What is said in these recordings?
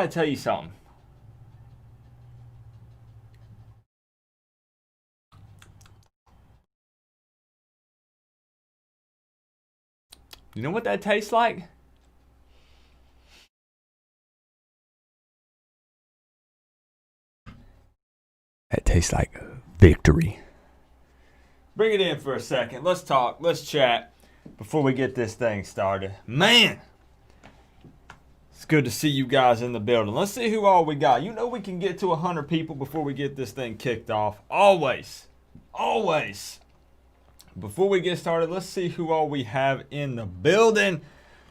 I tell you something. You know what that tastes like? That tastes like victory. Bring it in for a second. Let's talk. Let's chat before we get this thing started. Man, it's good to see you guys in the building. Let's see who all we got. You know we can get to 100 people before we get this thing kicked off. Always. Always. Before we get started, let's see who all we have in the building.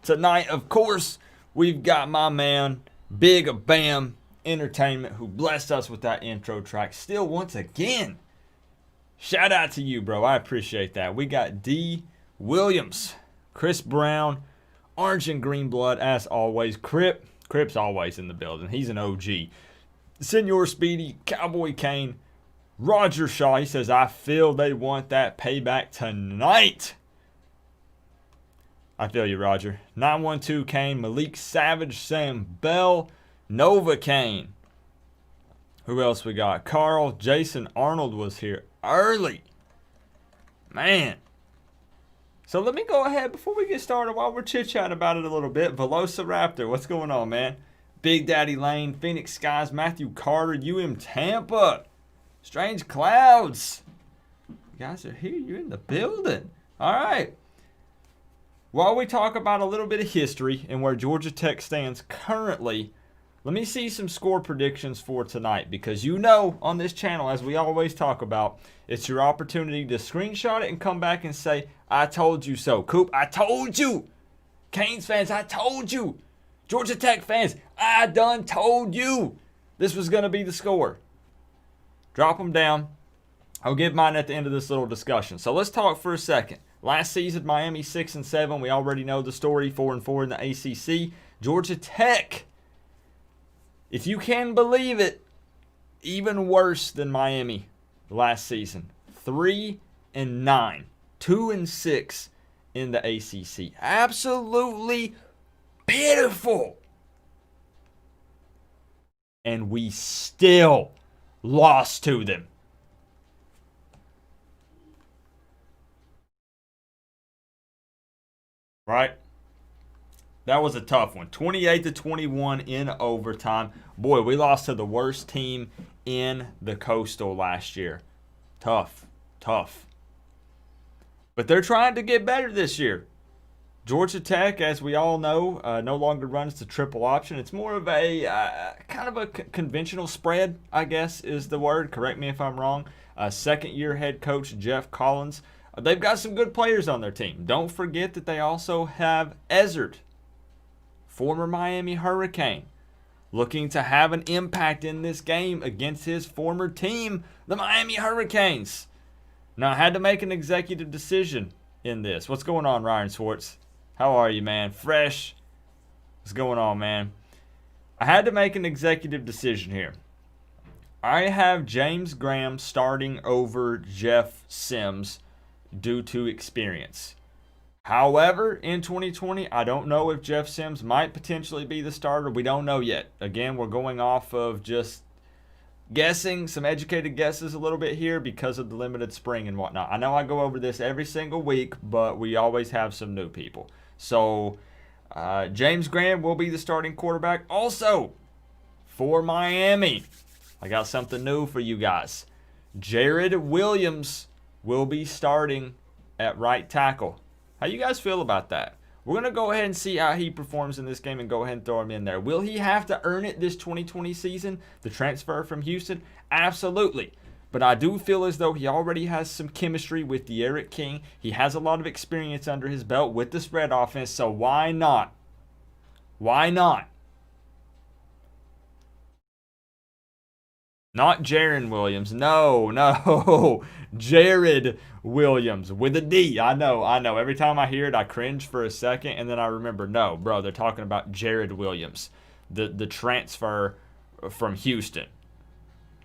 Tonight, of course, we've got my man, Big Bam Entertainment, who blessed us with that intro track. Still, once again, shout out to you, bro. I appreciate that. We got D. Williams, Chris Brown, Orange and Green Blood, as always. Crip's always in the building. He's an OG. Senor Speedy, Cowboy Kane, Roger Shaw. He says, I feel they want that payback tonight. I feel you, Roger. 912 Kane, Malik Savage, Sam Bell, Nova Kane. Who else we got? Carl, Jason Arnold was here early. Man. So let me go ahead before we get started while we're chit-chatting about it a little bit. Velociraptor, what's going on, man? Big Daddy Lane, Phoenix Skies, Matthew Carter, UM Tampa, Strange Clouds. You guys are here. You're in the building. All right. While we talk about a little bit of history and where Georgia Tech stands currently, let me see some score predictions for tonight, because you know on this channel, as we always talk about, it's your opportunity to screenshot it and come back and say, I told you so. Coop, I told you. Canes fans, I told you. Georgia Tech fans, I done told you this was going to be the score. Drop them down. I'll give mine at the end of this little discussion. So let's talk for a second. Last season, Miami 6-7. We already know the story. 4-4 in the ACC. Georgia Tech, if you can believe it, even worse than Miami last season. 3-9, 2-6 in the ACC. Absolutely pitiful. And we still lost to them. Right? That was a tough one. 28-21 in overtime. Boy, we lost to the worst team in the Coastal last year. Tough. But they're trying to get better this year. Georgia Tech, as we all know, no longer runs the triple option. It's more of a kind of a conventional spread, I guess is the word. Correct me if I'm wrong. Second-year head coach Jeff Collins. They've got some good players on their team. Don't forget that they also have Ezzard, former Miami Hurricane, looking to have an impact in this game against his former team, the Miami Hurricanes. Now, I had to make an executive decision in this. What's going on, Ryan Swartz? How are you, man? Fresh. What's going on, man? I had to make an executive decision here. I have James Graham starting over Jeff Sims due to experience. However, in 2020, I don't know if Jeff Sims might potentially be the starter. We don't know yet. Again, we're going off of just guessing, some educated guesses a little bit here because of the limited spring and whatnot. I know I go over this every single week, but we always have some new people. So, James Graham will be the starting quarterback. Also, for Miami, I got something new for you guys. Jared Williams will be starting at right tackle. How you guys feel about that? We're going to go ahead and see how he performs in this game and go ahead and throw him in there. Will he have to earn it this 2020 season, the transfer from Houston? Absolutely. But I do feel as though he already has some chemistry with De'Aaron King. He has a lot of experience under his belt with the spread offense, so why not? Why not? Not Jaron Williams. No. Jared Williams with a D. I know. Every time I hear it, I cringe for a second, and then I remember, no, bro, they're talking about Jared Williams, the transfer from Houston.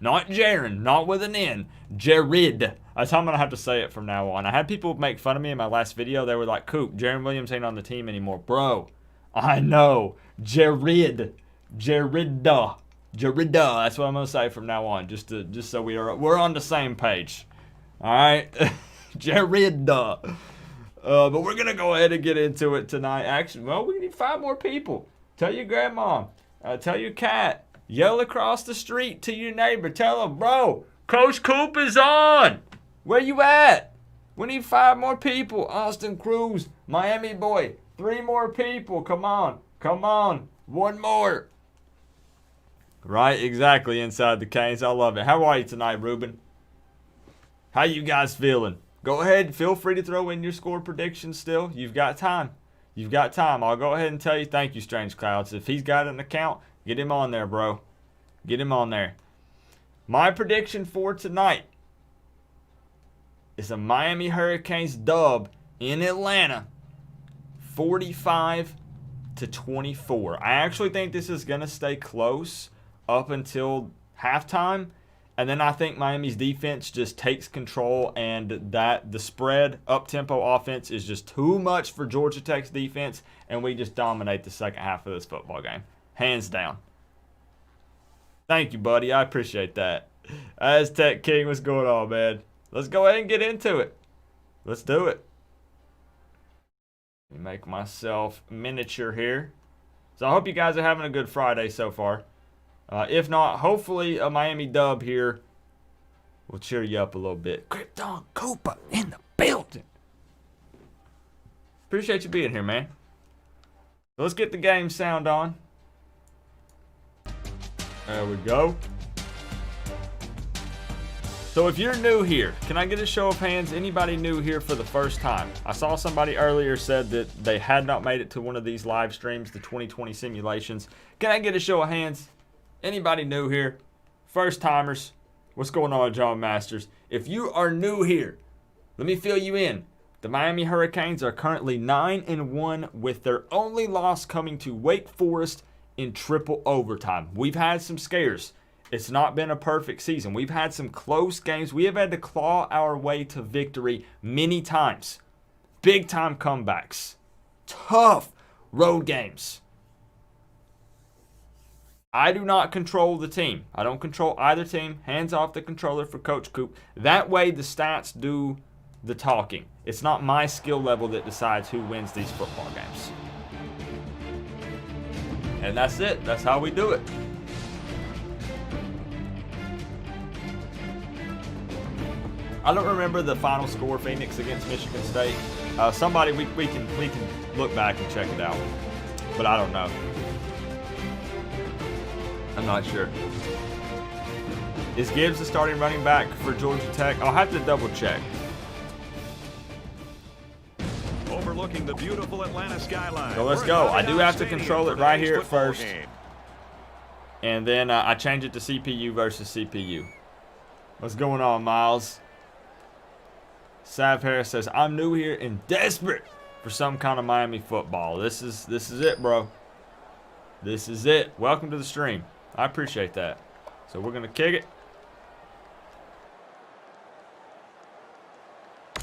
Not Jaron, not with an N. Jared. That's how I'm going to have to say it from now on. I had people make fun of me in my last video. They were like, Coop, Jaron Williams ain't on the team anymore. Bro, I know. Jared. Jerida. That's what I'm gonna say from now on, just so we're on the same page. All right, Jerida. But we're gonna go ahead and get into it tonight. Actually, well, we need 5 more people. Tell your grandma. Tell your cat. Yell across the street to your neighbor. Tell them, bro, Coach Coop is on. Where you at? We need 5 more people. Austin Cruz, Miami boy. 3 more people. Come on. 1 more. Right, exactly, inside the Canes. I love it. How are you tonight, Ruben? How you guys feeling? Go ahead. Feel free to throw in your score predictions still. You've got time. I'll go ahead and tell you thank you, Strange Clouds. If he's got an account, get him on there, bro. Get him on there. My prediction for tonight is a Miami Hurricanes dub in Atlanta, 45-24. I actually think this is going to stay close up until halftime. And then I think Miami's defense just takes control, and that the spread up-tempo offense is just too much for Georgia Tech's defense, and we just dominate the second half of this football game. Hands down. Thank you, buddy. I appreciate that. Aztec King, what's going on, man? Let's go ahead and get into it. Let's do it. Let me make myself miniature here. So I hope you guys are having a good Friday so far. If not, hopefully a Miami dub here will cheer you up a little bit. Krypton Cooper in the building. Appreciate you being here, man. So let's get the game sound on. There we go. So if you're new here, can I get a show of hands? Anybody new here for the first time? I saw somebody earlier said that they had not made it to one of these live streams, the 2020 simulations. Can I get a show of hands? Anybody new here? First timers? What's going on, John Masters? If you are new here, let me fill you in. The Miami Hurricanes are currently 9-1 with their only loss coming to Wake Forest in triple overtime. We've had some scares. It's not been a perfect season. We've had some close games. We have had to claw our way to victory many times. Big time comebacks. Tough road games. I do not control the team. I don't control either team. Hands off the controller for Coach Coop. That way the stats do the talking. It's not my skill level that decides who wins these football games. And that's it. That's how we do it. I don't remember the final score, Phoenix against Michigan State. Somebody, we can look back and check it out. But I don't know. I'm not sure. Is Gibbs the starting running back for Georgia Tech? I'll have to double check. Overlooking the beautiful Atlanta skyline. So let's go. I do have to control it right here at first. And then I change it to CPU versus CPU. What's going on, Miles? Sav Harris says, I'm new here and desperate for some kind of Miami football. This is it, bro. This is it. Welcome to the stream. I appreciate that. So we're going to kick it.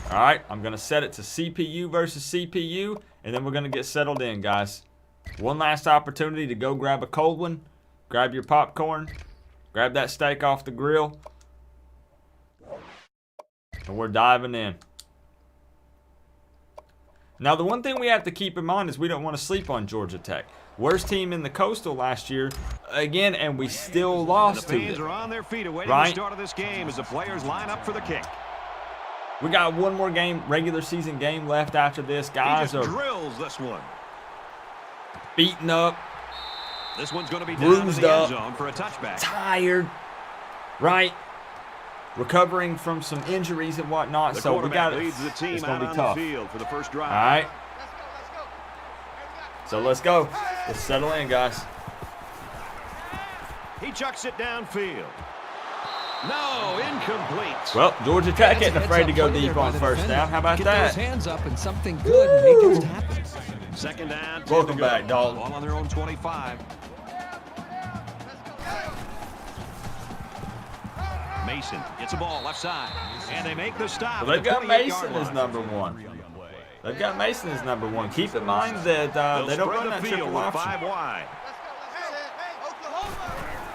All right, I'm going to set it to CPU versus CPU, and then we're going to get settled in, guys. One last opportunity to go grab a cold one. Grab your popcorn. Grab that steak off the grill. And we're diving in. Now, the one thing we have to keep in mind is we don't want to sleep on Georgia Tech. Worst team in the Coastal last year, again, and we still lost to them. The fans are on their feet awaiting right? the start of this game as the players line up for the kick. We got one more game, regular season game left after this. Guys are drills this one. Beaten up. This one's going to be down to the end zone for a touchback. Tired, right? Recovering from some injuries and whatnot, the so we got leads the team it's going to out be on tough. the field for the first drive. All right. So let's go. Let's settle in, guys. He chucks it downfield. No, incomplete. Well, Georgia Tech ain't afraid to go deep on first down. How about Get that? those hands up and something good may just happen. Second down. Welcome back, Dalton. Ball on their own 25. Mason gets a ball left side, and they make the stop. Well, they've got Mason as number one. They've got Mason as number one. Keep in mind that they don't run that triple option. 5 wide.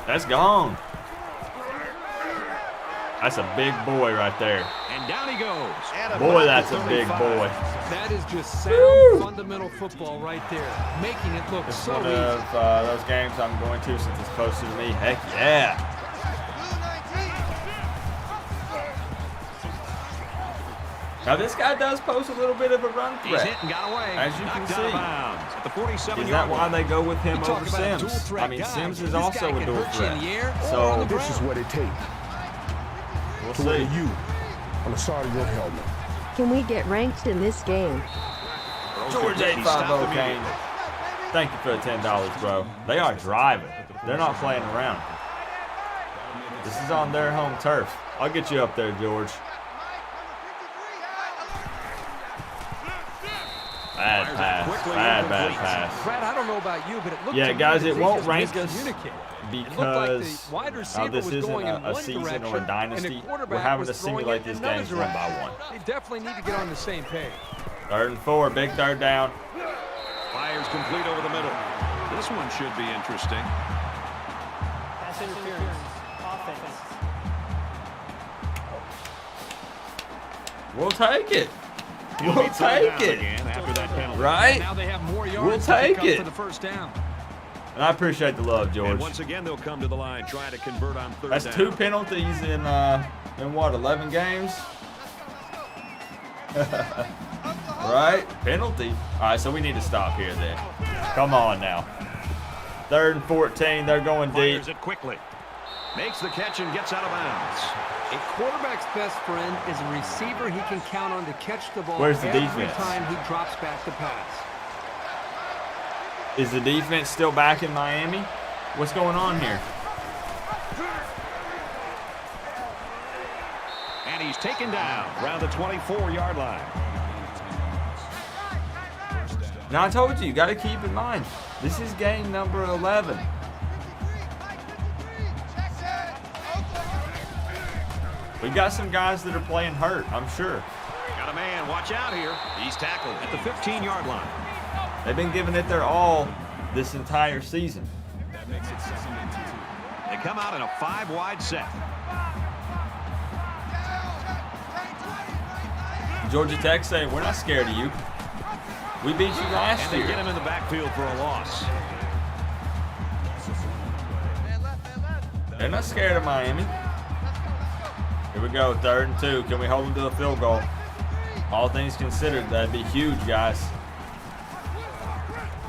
That's gone. That's a big boy right there. And down he goes. Boy, that's a big boy. That is just sound fundamental football right there, making it look It's so one easy. of those games I'm going to since it's closer to me. Heck yeah. Now this guy does pose a little bit of a run He's threat. hit and got away. As you can Knocked out of see. bounds at the 47 Is that why they go with him You talk over about a dual Sims? threat I mean, guy. Sims is This also guy a can dual hurt you in threat. the air or on the So This is what it takes we'll to wear see. you on the side of your helmet. Can we get ranked in this game? George 850 Kane. Thank you for the $10, bro. They are driving. They're not playing around. This is on their home turf. I'll get you up there, George. Bad pass. Bad pass. Brad, I don't know about you, but it looked Yeah, to me guys, that it they won't just rank us miscommunicated. because wide now receiver this was isn't going in a one season or direction, a and dynasty. the quarterback We're having to was throwing simulate it in these another games one by direction. one. They definitely need to get on the same page. 3rd and 4, big 3rd down. Fires complete over the middle. This one should be interesting. Pass interference. Offense. We'll take it. He'll We'll be thrown take down it. again after that penalty. Right? Now they have more We'll yards to take pick up it. for the first down. And I appreciate the love, And George. once again, they'll come to the line trying to convert on 3rd That's down. 2 penalties in what, 11 games? Right? Penalty. All right, so we need to stop here then. Come on now. 3rd and 14. They're going deep. Fires it quickly. Makes the catch and gets out of bounds. A quarterback's best friend is a receiver he can count on to catch the ball Where's the every defense? time he drops back to pass. Is the defense still back in Miami? What's going on here? And he's taken down around the 24-yard line. Now, I told you got to keep in mind, this is game number 11. We got some guys that are playing hurt, I'm sure. Got a man, watch out here. He's tackled at the 15-yard line. They've been giving it their all this entire season. They come out in a 5-wide set. Georgia Tech saying, we're not scared of you. We beat you last And they get year. him in the backfield for a loss. They're not scared of Miami. Here we go, 3rd and 2. Can we hold them to a field goal? All things considered, that'd be huge, guys.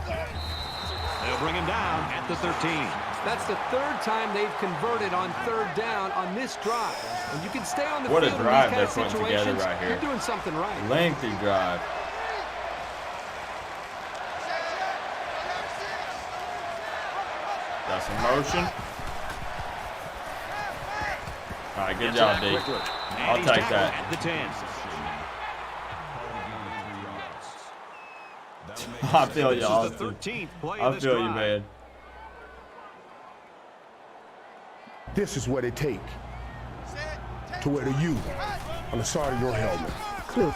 They'll bring him down at the 13. That's the 3rd time they've converted on 3rd down on this drive. When you can stay on the What a field in drive these kind they're of putting together situations, right here. you're doing something right. Lengthy drive. Got some motion. All right, good Gets job, out D. quickly. And I'll he's take tackled that. at the 10. I feel you, This is the Austin. 13th play I of this feel you, drive. man. This is what it takes to wear the U on the side of your helmet. Clue.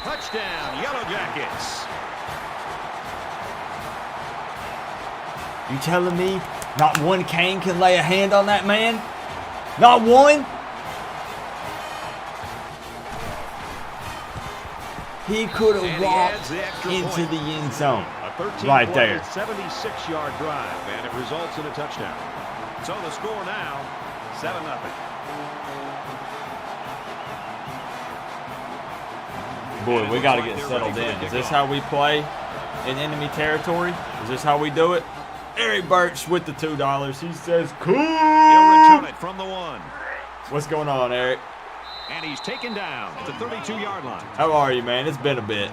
Touchdown, Yellow Jackets. You telling me not one Kane can lay a hand on that man? Not one? He could And have he adds walked the extra into point. the end zone. A 13 Right there. 76-yard drive, and it results in a touchdown. So the score now, 7-0. Boy, we got to get settled in. Is this how we play in enemy territory? Is this how we do it? Eric Birch with the $2. He says, cool. He'll return it from the 1. What's going on, Eric? And he's taken down at the 32-yard line. How are you, man? It's been a bit.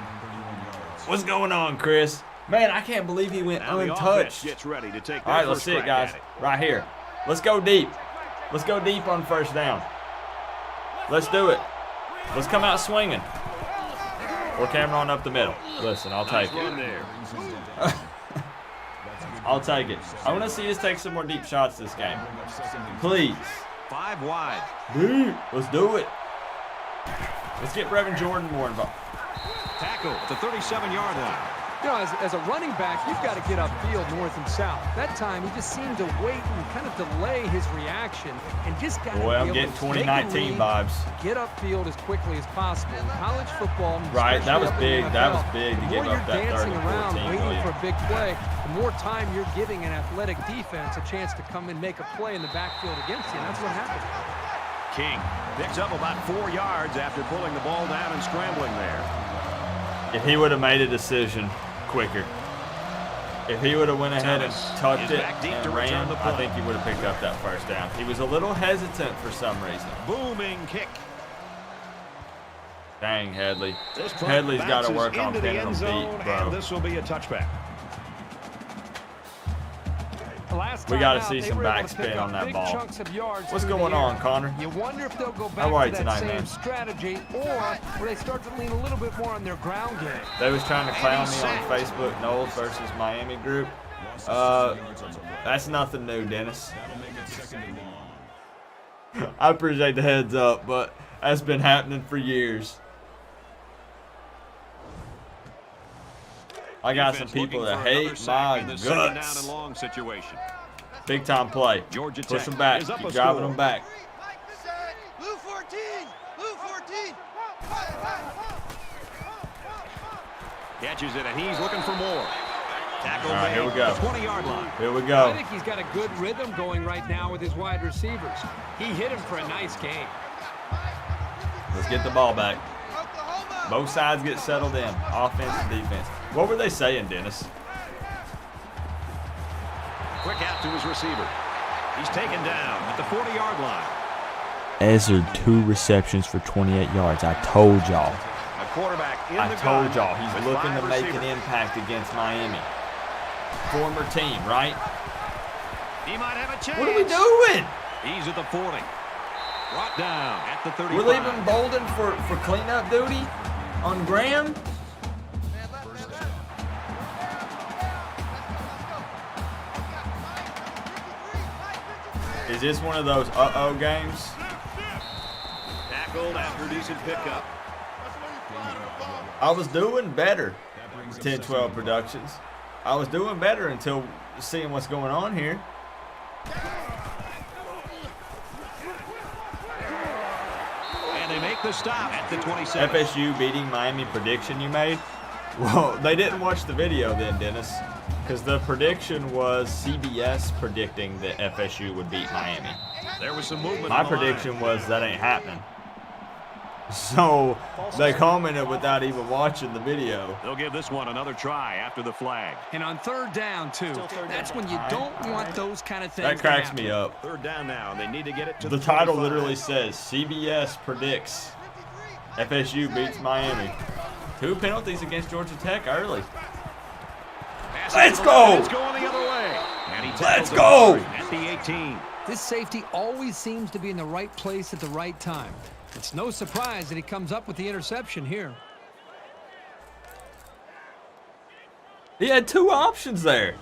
What's going on, Chris? Man, I can't believe he went Now the offense untouched. gets ready to take All their right, let's first see it, crack guys. at it. Right here. Let's go deep. Let's go deep on 1st down. Let's do it. Let's come out swinging. Or Cameron up the middle. Listen, I'll Nice take it. run there. I'll take it. I want to see us take some more deep shots this game. Please. 5 wide. Let's do it. Let's get Brevin Jordan more involved. Tackle at the 37-yard line. You know, as a running back, you've got to get upfield north and south. That time, he just seemed to wait and kind of delay his reaction and just got to Boy, I'm be getting able to make a 2019 read, vibes. get upfield as quickly as possible. In college football, Right, that was especially up in the big. That was NFL, big to the give more up you're that dancing 30 around 14 waiting million. for a big play, the more time you're giving an athletic defense a chance to come and make a play in the backfield against you, and that's what happened. King picks up about 4 yards after pulling the ball down and scrambling there. If he would have made a decision quicker, if he would have went ahead and Thomas tucked is it back deep to and return ran, the I punt. think he would have picked up that first down. He was a little hesitant for some reason. Booming kick. Dang, Headley. This punt Headley's got to bounces work on into the pinning end them zone, deep, bro. and this will be a touchback. Last We time gotta out, see they some were able to backspin pick up on that big ball. chunks of yards What's through going the on, air. Connor? You wonder if they'll go How back are to you that tonight, same man? strategy, or where they start to lean a little bit more on their ground game. They was trying to clown me on Facebook, Knowles versus Miami group. That's nothing new, Dennis. I appreciate the heads up, but that's been happening for years. I got some people that hate my guts. Long situation. Big time play. Georgia Push Tech them back. is up Keep a driving score. them back. Blue 14! Blue 14! Catches it, and he's looking for more. Tackle All right, here we go. 20-yard line. Here we I go. think he's got a good rhythm going right now with his wide receivers. He hit him for a nice game. Let's get the ball back. Both sides get settled in, offense and defense. What were they saying, Dennis? Quick out to his receiver. He's taken down at the 40-yard line. Ezra, 2 receptions for 28 yards. I told y'all. A quarterback in I the told gun y'all he's with looking 5 to make an receivers. impact against Miami. Former team, right? He might have a chance. What are we doing? He's at the 40. Brought down at the 35. We're leaving Bolden for cleanup duty on Graham? Is this one of those uh-oh games? Tackled after decent pickup. I was doing better. 10-12 Productions. I was doing better until seeing what's going on here. And they make the stop at the 27. FSU beating Miami prediction you made? Well, they didn't watch the video then, Dennis. Because the prediction was CBS predicting that FSU would beat Miami. There was some movement. My on the prediction line. was that ain't happening. So they commented without even watching the video. They'll give this one another try after the flag. And on third down, too, that's when you don't want those kind of things That cracks to me happen. up. Third down now, and they need to get it to The the title 25. literally says CBS predicts FSU beats Miami. 2 penalties against Georgia Tech early. Pass Let's to the go! left, It's going the other way. And he Let's tackles it go! At the 18. This safety always seems to be in the right place at the right time. It's no surprise that he comes up with the interception here. He had 2 options there.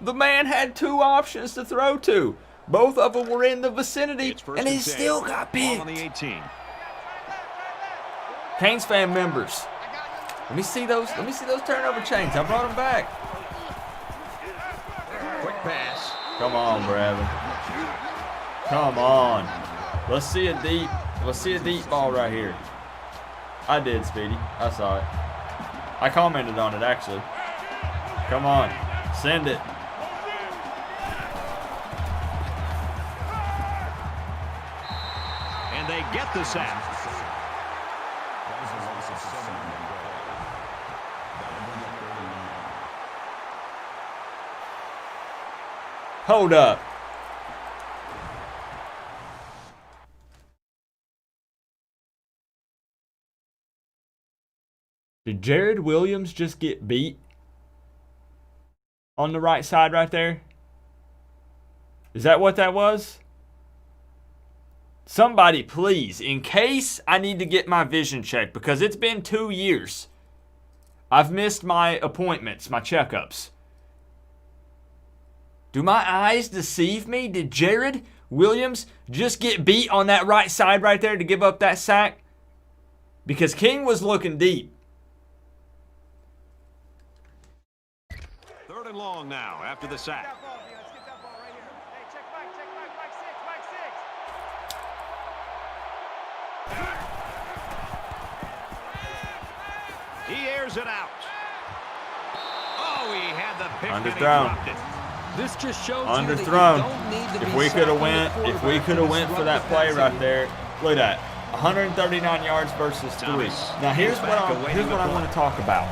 The man had 2 options to throw to. Both of them were in the vicinity, It's first and he 10. still got Ball on the picked. 18. Canes fan members, let me see those turnover chains. I brought them back. Quick pass. Come on, Brevin. Come on. Let's see a deep ball right here. I did, Speedy. I saw it. I commented on it, actually. Come on. Send it. And they get the sack. Hold up. Did Jared Williams just get beat on the right side right there? Is that what that was? Somebody, please, in case I need to get my vision checked, because it's been 2 years. I've missed my appointments, my checkups. Do my eyes deceive me? Did Jared Williams just get beat on that right side right there to give up that sack? Because King was looking deep. and long now after the sack. Let's get that ball right here. Hey, check Mike 6. He airs it out. Oh, he had the pick and he Underthrown. dropped it. This just shows Underthrown. you that you don't need to If be we could have sacking the went, if we quarterback could to have went for that disrupt play the right passing there, look at that, 139 yards versus 3. Thomas Now here's is what back awaiting I the want to talk about.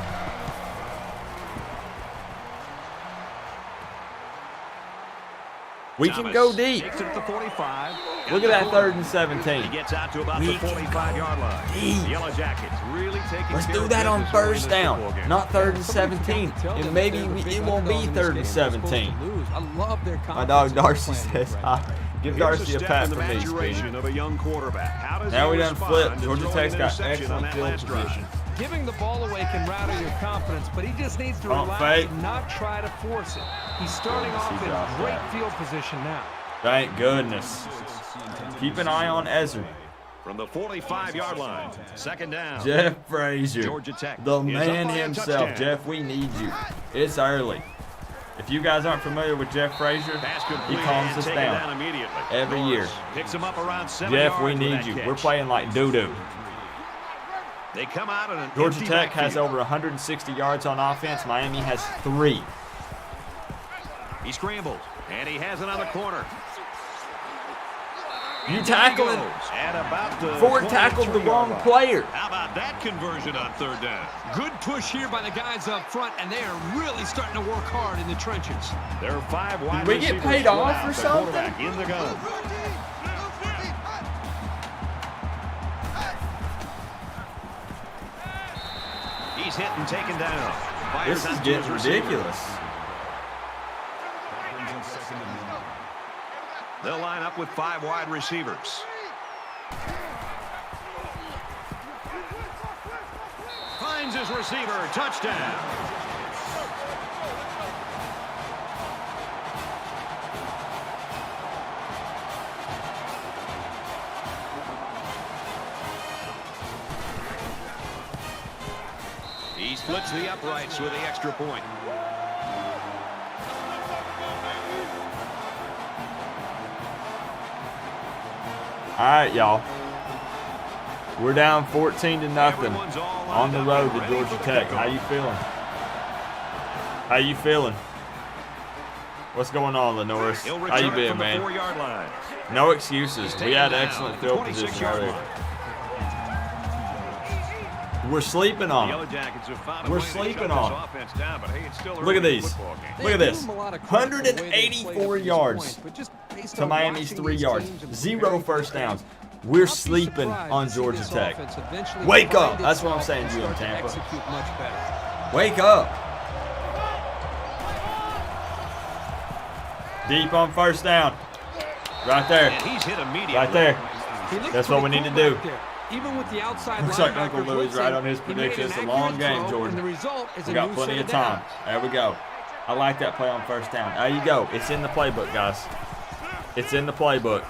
We can go deep. Takes it at the 45. Look at that 3rd and 17. He gets out to about the 45-yard line. deep. The Yellow Jackets really taking Let's care do of that on business early in first this down, football game. not 3rd and Somebody 17, forgot to tell them and that maybe they're the big it won't be underdog in 3rd and this game. They're supposed to 17. lose. I love their My confidence dog in their Darcy plan says, right hi. now. Give Here's Darcy a step pat in the for me, maturation Speedy. of a young quarterback. How does Now he we done respond flipped. to Georgia throwing Tech's an got interception on excellent that field last drive? position. Giving the ball away can rattle your confidence, but he just needs to Pump relax fake. and not try to force it. He's starting off in dropped great that. field position now. Thank goodness. Keep an eye on Ezra. From the 45-yard line, 2nd down. Jeff Frazier, Georgia Tech the is up man by a himself. touchdown. Jeff, we need you. It's early. If you guys aren't familiar with Jeff Frazier, Pass he complete calms and us taken down immediately. every year. Picks him up around 7 Jeff, we yards with need that you. catch. We're playing like doo-doo. They come out in an Georgia empty Tech has backfield. over 160 yards on offense. Miami has 3. He scrambles, and he has it on the corner. You tackling. At about the Ford tackled the 23-yard wrong line. player. How about that conversion on 3rd down? Good push here by the guys up front, and they are really starting to work hard in the trenches. There are 5 wide Did we get receivers paid split off out. or The something? quarterback in the gun. Blue 14. He's hit and taken down. Fires This is out to getting his receiver. ridiculous. They'll line up with 5 wide receivers. Finds his receiver. Touchdown. He splits the uprights with the extra point. All right, y'all. We're down 14-0 Everyone's all on the lined road up to and ready Georgia for the Tech. kickoff. How you feeling? How you feeling? What's going on, Lenoris? He'll How you return it been, from the man? 4-yard line. No excuses. We Taken had down excellent at the field 26 position yard earlier. line. We're sleeping on The Yellow them. Jackets have found a We're way to sleeping shut on this them. offense down, but hey, it's still Look early at in the these. football game. Look at They this. give them a lot of credit for the way they played up to 184 this yards point, but just based to on Miami's watching 3 these yards. teams and 0 preparing for first the downs. playoffs, We're I'll be sleeping surprised on to see Georgia this Tech. offense eventually Wake find up. That's what I'm itself saying and to you in start Tampa. execute much better. Wake up. Deep on first down. Right there. And he's hit immediately. Right there. He looked That's what we pretty need cool to back do. there. Even with the outside Looks like linebacker Uncle Louis blitzing, right on his he made prediction. an It's a long accurate game, throw, Jordan. And the result is We a got new plenty set of time. downs. There we go. I like that play on first down. There you go. It's in the playbook, guys. It's in the playbook.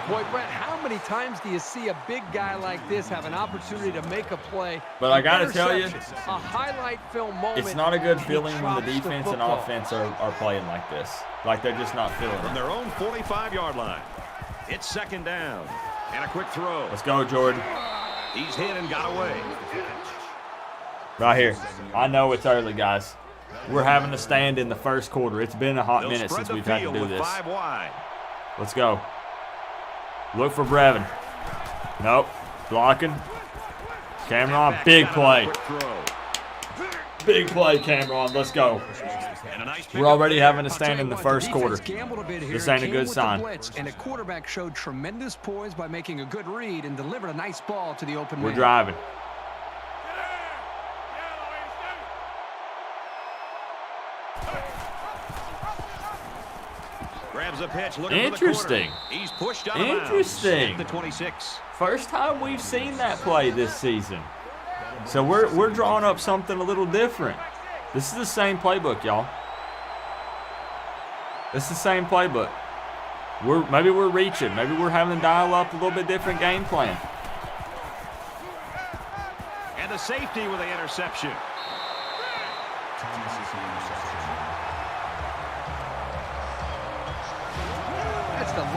Boy, Brett, how many times do you see a big guy like this have an opportunity to make a play? But I gotta tell you, Interception, a highlight film moment. It's not a good he feeling when the drops defense and football. offense are playing like this. Like they're just not feeling From it. their own 45-yard line. It's 2nd down. And a quick throw. Let's go, Jordan. He's hit and got away. Right here. I know it's early, guys. We're having to stand in the first quarter. It's been a hot They'll minute spread since the we've had to field do with this. 5 wide. Let's go. Look for Brevin. Nope. Blocking. Cameron, big play. Quick throw. Big play, Cameron. Let's go. And a nice We're already pickup having to there. stand in the first quarter. This ain't a good sign. And a quarterback showed tremendous poise by making a good read and delivered a nice ball to the open We're man. driving. Grabs a pitch, looking Interesting. for the corner. He's pushed out of bounds Interesting. at the 26. First time we've seen that play this season. So we're drawing up something a little different. This is the same playbook, y'all. It's the same playbook. Maybe we're reaching. Maybe we're having to dial up a little bit different game plan. And the safety with the interception.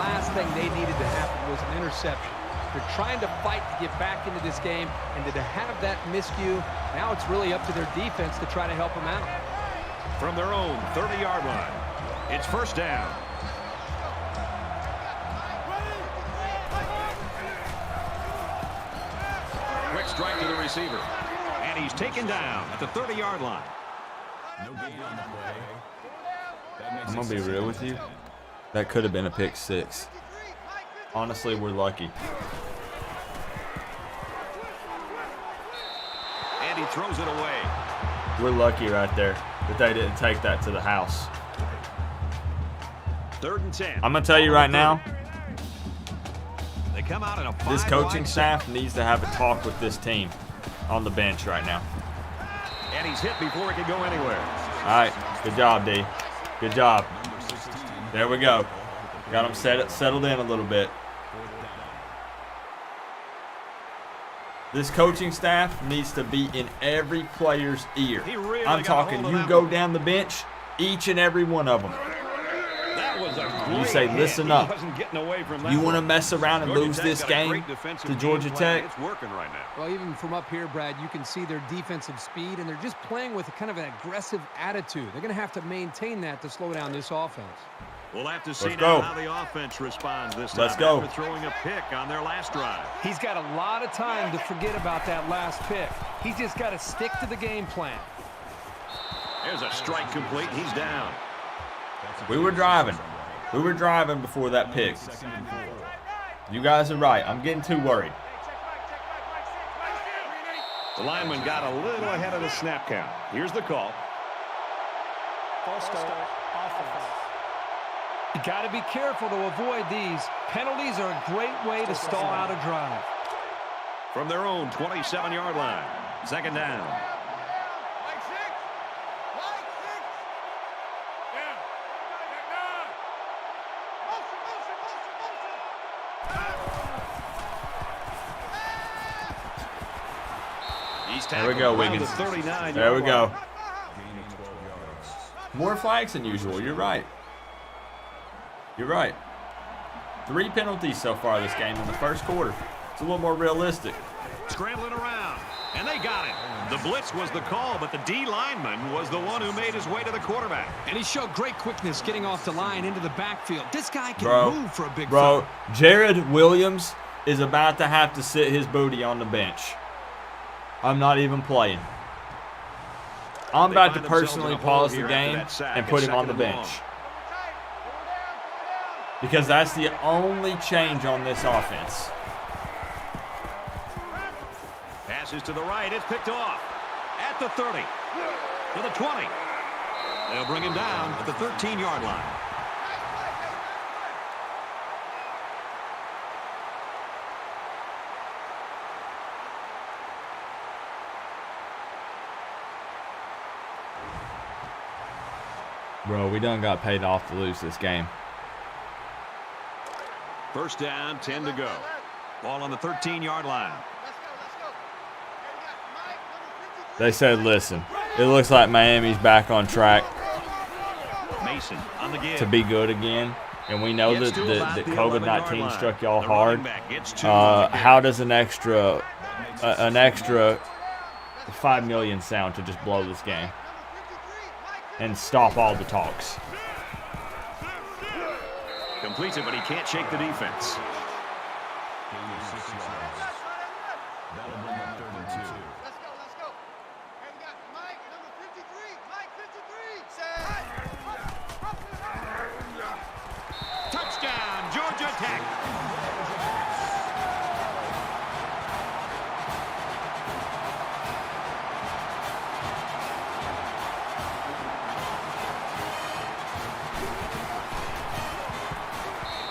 last thing they needed to happen was an interception. They're trying to fight to get back into this game, and to have that miscue, now it's really up to their defense to try to help them out. From their own 30-yard line, it's first down. Quick strike to the receiver. And he's taken down at the 30-yard line. I'm going to be real with you. That could have been a pick six. Honestly, we're lucky. And he throws it away. We're lucky right there that they didn't take that to the house. 3rd and 10. I'm going to tell you right now, They come out in a this coaching 5-wide staff needs to have a talk with this team on the bench right now. And he's hit before he can go anywhere. All right, good job, D. Good job. There we go. Got him settled in a little bit. This coaching staff needs to be in every player's ear. He really I'm got a talking, hold of you that go one. down the bench, each and every one of them. That was a great You say, hit. listen He up. wasn't getting away from that You want to one. mess around and Georgia lose Tech this got a game great defensive to Georgia game plan. Tech? It's working right now. Well, even from up here, Brad, you can see their defensive speed, and they're just playing with a kind of an aggressive attitude. They're going to have to maintain that to slow down this offense. We'll have to see Let's now go. how the offense responds this time. Let's go. After throwing a pick on their last drive. He's got a lot of time to forget about that last pick. He's just got to stick to the game plan. There's a strike complete. He's down. We were driving. We were driving before that pick. You guys are right. I'm getting too worried. The lineman got a little ahead of the snap count. Here's the call. You got to be careful to avoid these. Penalties are a great way to stall out a drive. From their own 27-yard line. 2nd down. He's There we tackled go, around Wiggins. the 39-yard There we go. line. More flags than usual. You're right. You're right. 3 penalties so far this game in the first quarter. It's a little more realistic. Scrambling around, and they got it. The blitz was the call, but the D lineman was the one who made his way to the quarterback. And he showed great quickness getting off the line into the backfield. This guy can move for a big Bro, fella. Jared Williams is about to have to sit his booty on the bench. I'm not even playing. I'm They about to find themselves personally in a hole pause the here after game that sack and put at him on the 2nd and bench. long. Because that's the only change on this offense. Passes to the right. It's picked off at the 30, to the 20. They'll bring him down at the 13-yard line. Bro, we done got paid off to lose this game. First down, 10 to go. Ball on the 13-yard line. They said, listen, it looks like Miami's back on track Mason on the give. to be good again. And we know Gets that, to about that the COVID-19 11-yard struck line. y'all The hard. running back gets 2 on the carry. How does an extra $5 million sound to just blow this game and stop all the talks? Completes it, but he can't shake the defense. Touchdown, Georgia Tech.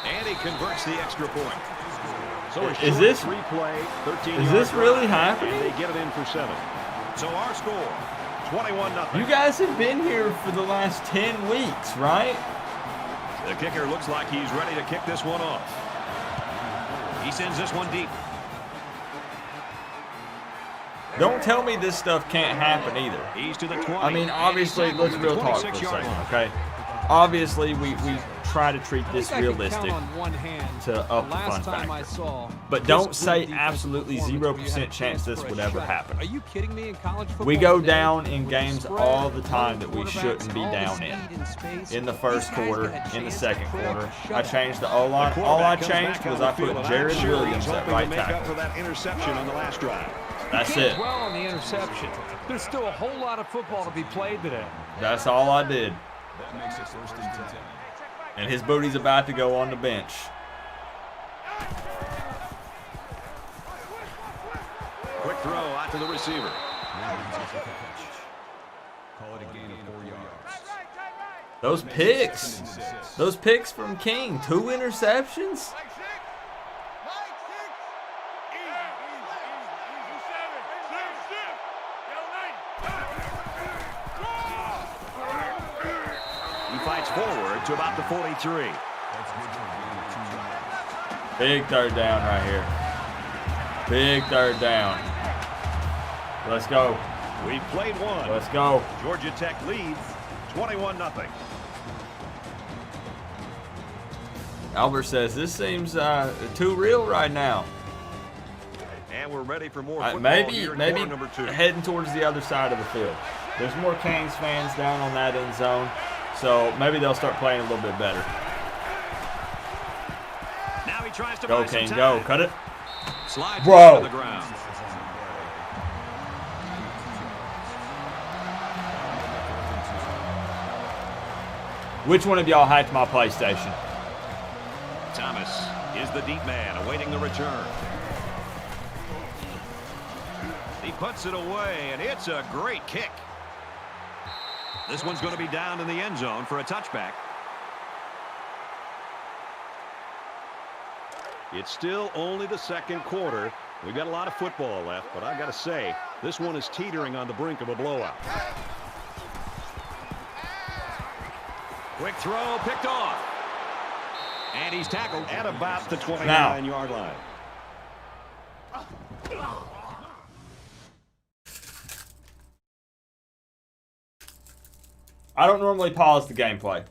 And he converts the extra point. So a Is short this- three-play, 13 is this really happening? And they get it in for 7. So our score, 21-0. You guys have been here for the last 10 weeks, right? The kicker looks like he's ready to kick this one off. He sends this one deep. Don't tell me this stuff can't happen either. He's to the 20. I mean, obviously, And he's let's real tackled talk at for the a 26-yard second, line. okay? Obviously, we try to treat this I think I can realistic count on one hand to up the fun last time I factor. saw But this don't good say defensive absolutely performance where you had a 0% chance this for a would ever shot. happen. Are you kidding me? In college football We go today, down in with games spread, all the time running that we quarterbacks, shouldn't be all the down speed in. and space, In the these first guys quarter, got a in the chance second to put up quarter. a I shutout. changed the O-line. All I changed was I put Jared Williams at right Make up for tackle. that interception on the last drive. That's Can't it. dwell on the interception. There's still a whole lot of football to be played today. That's all I did. And his booty's about to go on the bench. Quick throw out to the receiver. Those picks from King. 2 interceptions? He fights forward to about the 43. Big third down right here. Big third down. Let's go. We've played one. Let's go. Georgia Tech leads 21-0. Albert says, this seems too real right now. And we're ready for more football Maybe here in quarter number 2. heading towards the other side of the field. There's more Canes fans down on that end zone, so maybe they'll start playing a little bit better. Now he tries to Go, buy some King, time. go. Cut it. Slides Bro. to the ground. Which one of y'all hacked my PlayStation? Thomas is the deep man awaiting the return. He puts it away, and it's a great kick. This one's going to be down in the end zone for a touchback. It's still only the second quarter. We've got a lot of football left, but I've got to say, this one is teetering on the brink of a blowout. Quick throw, picked off. And he's tackled at about the 29-yard line. I don't normally pause the gameplay.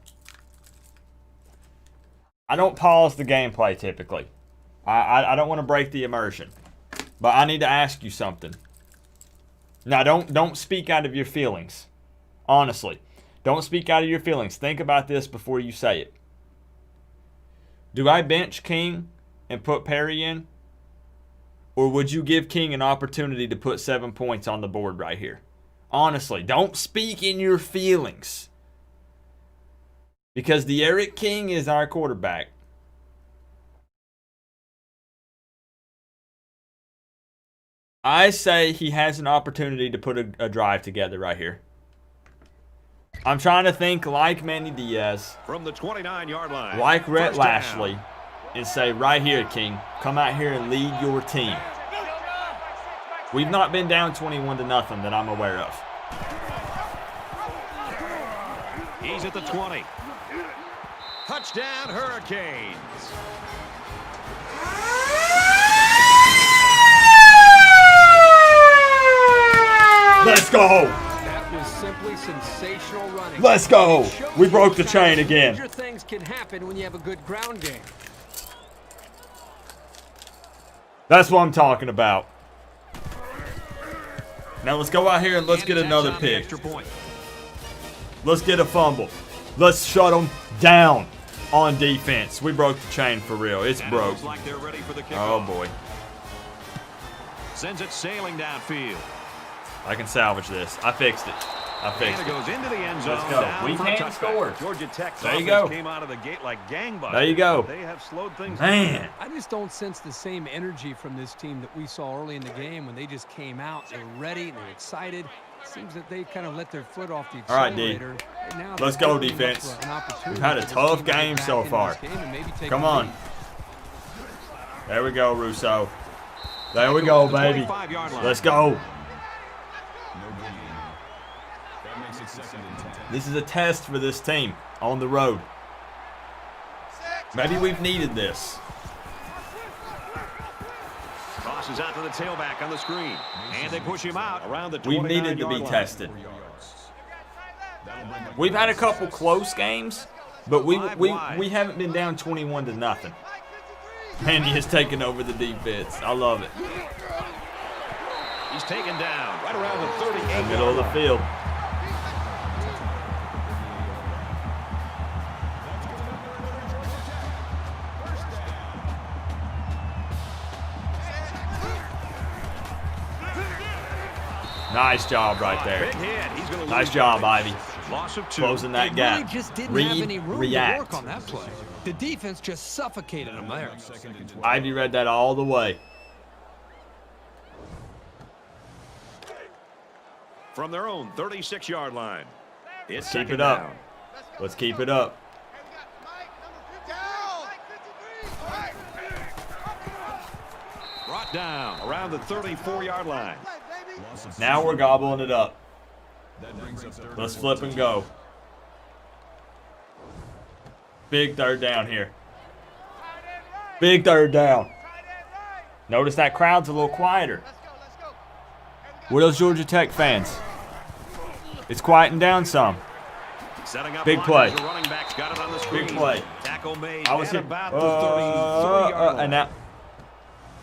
I don't pause the gameplay typically. I don't want to break the immersion. But I need to ask you something. Now, don't speak out of your feelings. Honestly. Don't speak out of your feelings. Think about this before you say it. Do I bench King and put Perry in? Or would you give King an opportunity to put 7 points on the board right here? Honestly, don't speak in your feelings. Because the Eric King is our quarterback. I say he has an opportunity to put a drive together right here. I'm trying to think like Manny Diaz, From the 29-yard line. like Rhett First down. Lashley, and say, right here, King, come out here and lead your team. We've not been down 21-0 that I'm aware of. He's at the 20. Touchdown, Hurricanes. Let's go. That was simply sensational running. Let's go. It shows We you broke the how chain again. major things can happen when you have a good ground game. That's what I'm talking about. Now let's go out here and let's And get he another tacks on the pick. extra point. Let's get a fumble. Let's shut them down on defense. We broke the chain for real. It's And it broke. looks like they're ready for the Oh kickoff. boy. Sends it sailing downfield. I can salvage this. I fixed it. I And fixed it it. goes into the end zone. Let's go. Down We for a can touchback. score. Georgia Tech's There you offense go. came out of the gate like gangbusters. There you go. They have slowed things Man. I just don't sense the same energy from this team that we saw early in the game when they just came out. They're ready. They're excited. Seems that they've kind of let their foot off the All right, D. accelerator. And now Let's they're go, opening up defense. for an opportunity We've had a for this tough team to get game back so into far. this game and maybe take Come the on. lead. There we go, Russo. There we go, baby. 25-yard line. Let's go. This is a test for this team on the road. Maybe we've needed this. Crosses out to the tailback on the screen. And they push him out around the 29-yard We've line. needed to be tested. We've had a couple close games, But we haven't been down 21-0. Randy has taken over the defense. I love it. He's taken down right around the 38. The middle of the field. Nice job right there. Big hit. He's gonna Nice lose job, yardage. Ivy. Loss of 2. Closing that They gap. really just didn't have any room to react. work on that play. The defense just suffocated them there. Ivy read that all the way. From their own 36-yard line. It's Keep second it up. down. Let's keep it up. Brought down around the 34-yard line. Now we're gobbling it up. Let's flip and go. Big third down here. Big third down. Notice that crowd's a little quieter. Where are those Georgia Tech fans? It's quieting down some. Setting up Big line play. as the running back's got it on the screen. Big play. Tackle made I was at hit. about the 33-yard line. And now.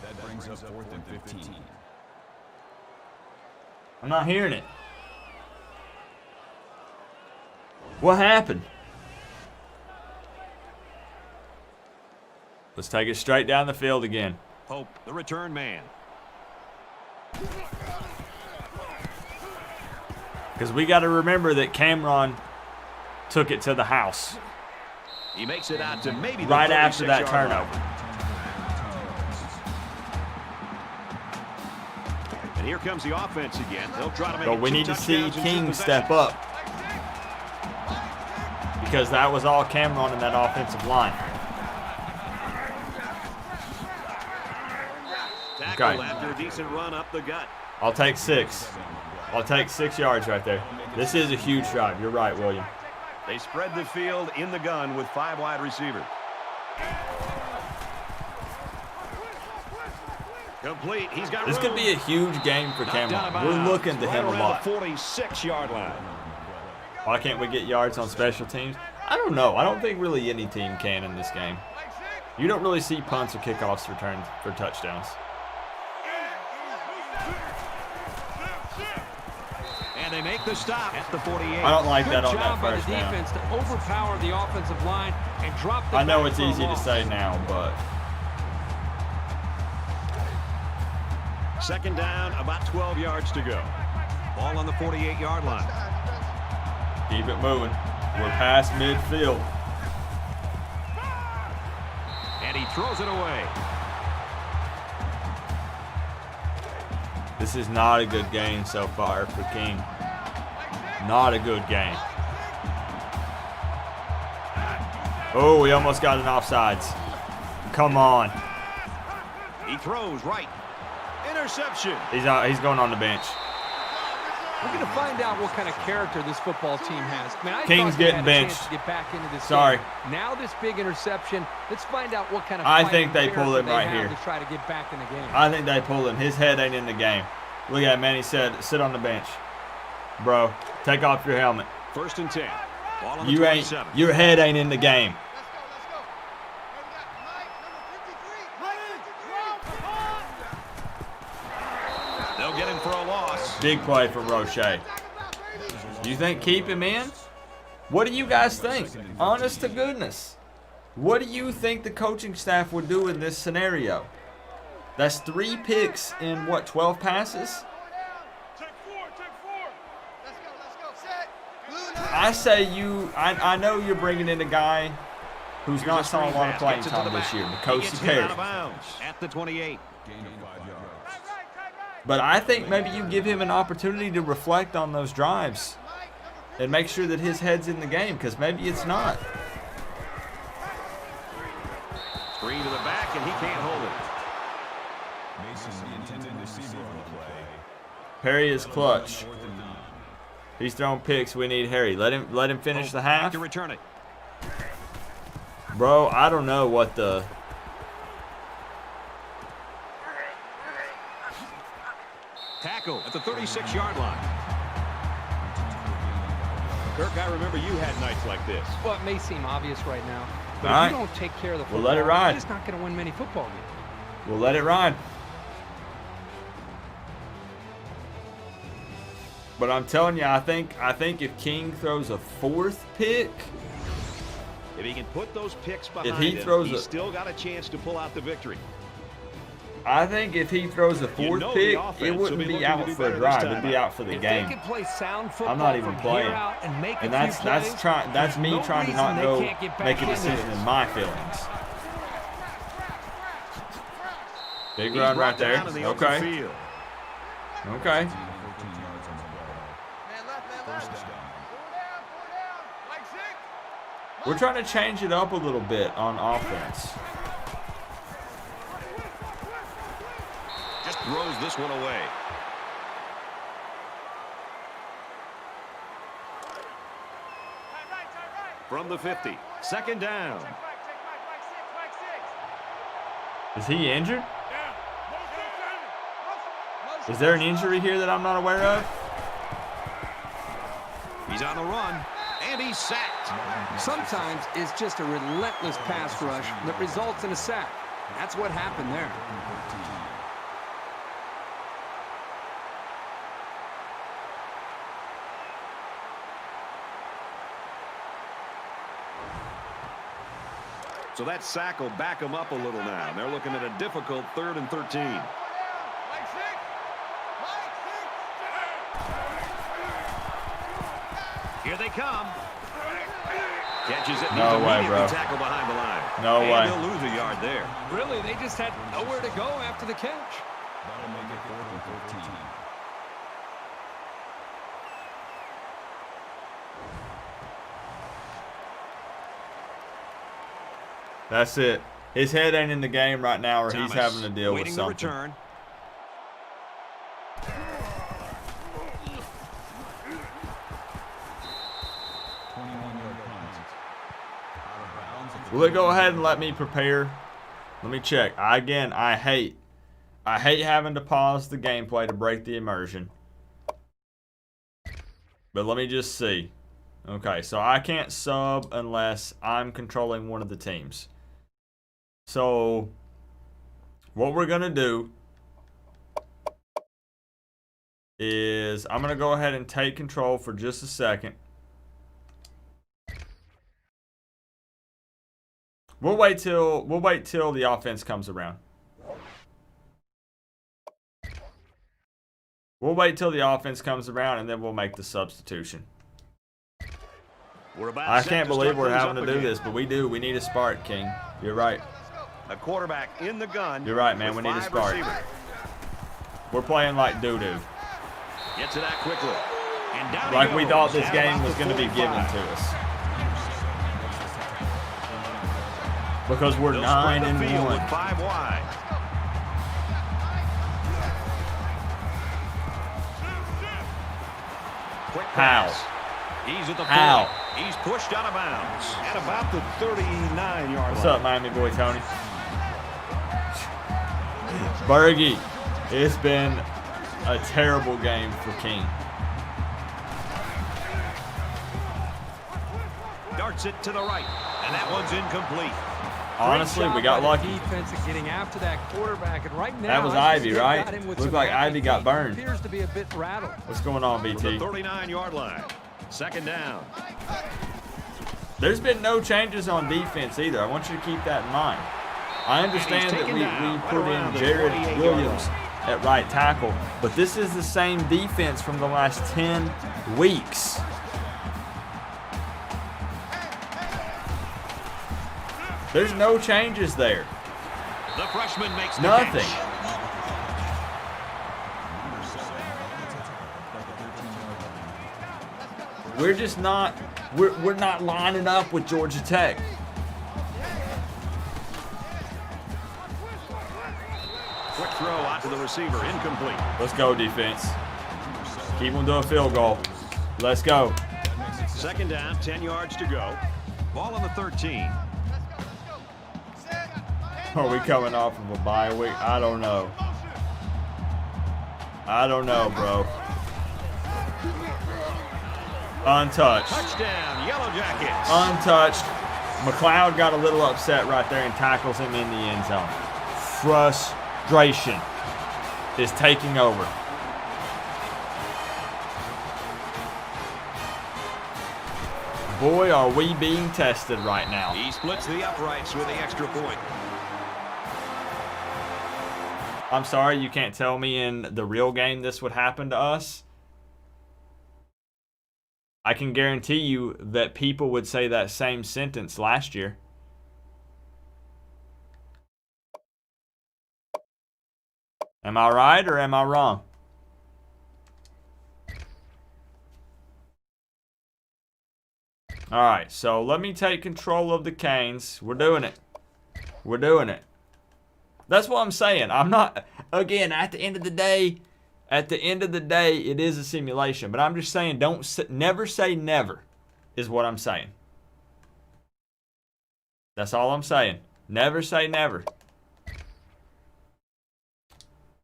That brings up 4th and 15. I'm not hearing it. What happened? Let's take it straight down the field again. Pope, the return man. Because we got to remember that Cameron took it to the house He makes it out to maybe the right after that 36-yard line. turnover. And here comes the offense again. They'll try to make But it we 2 need to see touchdowns in 2 King step possessions. up. Because that was all Cameron in that offensive line. Tackle Okay. after a decent run up the gut. I'll take 6. I'll take 6 yards right there. This is a huge drive. You're right, William. They spread the field in the gun with 5 wide receivers. Complete. He's got This room. could be a huge game for Knocked out Cameron. of We're bounds. looking to Right him a around lot. the 46-yard line. Why can't we get yards on special teams? I don't know. I don't think really any team can in this game. You don't really see punts or kickoffs returned for touchdowns. And they make the stop at the 48. I don't like Good that on job that by the first down. defense to overpower the offensive line and drop the I know back it's for a easy to loss. say now, but Second down, about 12 yards to go. Ball on the 48-yard line. keep it moving. We're past midfield. And he throws it away. This is not a good game so far for King. Not a good game. Oh, we almost got an offsides. Come on. He throws right. Interception. He's going on the bench. We're going to find out what kind of character this football team has. I mean, I King's thought they getting had a chance benched. to get back into this Sorry. game. Now this big interception. Let's find out what kind of I fighting think they pull character him they right have here. to try to get back in the game. I think they pulled him. His head ain't in the game. Look at man. He said, sit on the bench. Bro, take off your helmet. 1st and 10. Ball on the You ain't, 27. your head ain't in the game. They'll get him for a loss. Big play from Roche. You think keep him in? What do you guys think? Honest to goodness. What do you think the coaching staff would do in this scenario? That's 3 picks in, what, 12 passes? I say I know you're bringing in a guy who's not saw a lot of playing time this year, He N'Kosi gets hit out of Perry. bounds at the 28. Gain of 5 yards. But I think maybe you give him an opportunity to reflect on those drives and make sure that his head's in the game, because maybe it's not. Screen to the back, and he can't hold it. Mason, the intended receiver on the play. Perry is clutch. 4th and 9. He's throwing picks. We need Harry. Let him finish the half. To return it. Bro, I don't know what the... Tackle at the 36-yard line. Kirk, I remember you had nights like this. Well, it may seem obvious right now, but All if right. you don't take care of the football, We'll let it ride. you're just not going to win many football games. We'll let it ride. But I'm telling you, I think if King throws a 4th pick, If he can put those picks behind If he him, throws he's a- still got a chance to pull out the victory. I think if he throws a 4th know the pick, offense it will wouldn't be be looking to out do for a better this drive. time It'd be out for the If game. they can play sound football I'm not even from playing. here out and make a And few plays, that's me no trying to reason not they go can't get back make a into decision this. in my feelings. Big He's run brought right there. down in the open Okay. field. Okay. 14 yards on the play. First down. We're trying to change it up a little bit on offense. Just throws this one away. From the 50. Second down. Is he injured? Is there an injury here that I'm not aware of? He's on the run, and he's sacked. Sometimes it's just a relentless pass rush that results in a sack. That's what happened there. So that sack will back him up a little now. They're looking at a difficult 3rd and 13. Here they come. Catches it. No Needs way, immediately bro. tackle behind the line. No and way. He'll lose a yard there. Really, they just had nowhere to go after the catch. That'll make it 4th and 14. That's it. His head ain't in the game right now, or Thomas he's having to deal with waiting the something. return. Will it go ahead and let me prepare? Let me check. I hate having to pause the gameplay to break the immersion. But let me just see. Okay, so I can't sub unless I'm controlling one of the teams. So what we're going to do is I'm going to go ahead and take control for just a second. We'll wait till the offense comes around. We'll wait till the offense comes around, and then we'll make the substitution. We're about I set can't to believe start we're things having up to do again. this, but we do. We need a spark, King. You're right. A quarterback in the gun. You're right, man. with We need a 5 spark. receivers. We're playing like doo-doo. Gets it out quickly. And down he Like we goes thought this at game about was the going to be 45. given to us. Because we're They'll spread the 9-1. field with 5 wide. Quick How? pass. He's at the 40. How? He's pushed out of bounds at about the 39-yard What's line. up, Miami boy Tony? Bergie, it's been a terrible game for King. Darts it to the right, and that one's incomplete. Honestly, Great we job got by the lucky. defense at getting after that quarterback, and right now That was I think Ivy, they've right? got him with Looked some like happy Ivy got feet. burned. Appears to be a bit rattled. What's going on, From the BT? 39-yard line. Second down. There's been no changes on defense either. I want you to keep that in mind. I understand that we put in Jared Williams at right tackle, but this is the same defense from the last 10 weeks. There's no changes there. The freshman makes the Nothing. catch. We're just not we're not lining up with Georgia Tech. Quick throw out to the receiver, incomplete. Let's go, defense. Keep them to a field goal. Let's go. Second down, 10 yards to go. Ball on the 13. Are we coming off of a bye week? I don't know. I don't know, bro. Untouched. Touchdown, Yellow Jackets. Untouched. McLeod got a little upset right there and tackles him in the end zone. Frustration is taking over. Boy, are we being tested right now. He splits the uprights with the extra point. I'm sorry, you can't tell me in the real game this would happen to us. I can guarantee you that people would say that same sentence last year. Am I right or am I wrong? All right, so let me take control of the Canes. We're doing it. We're doing it. That's what I'm saying. I'm not, again, at the end of the day, it is a simulation. But I'm just saying, never say never is what I'm saying. That's all I'm saying. Never say never.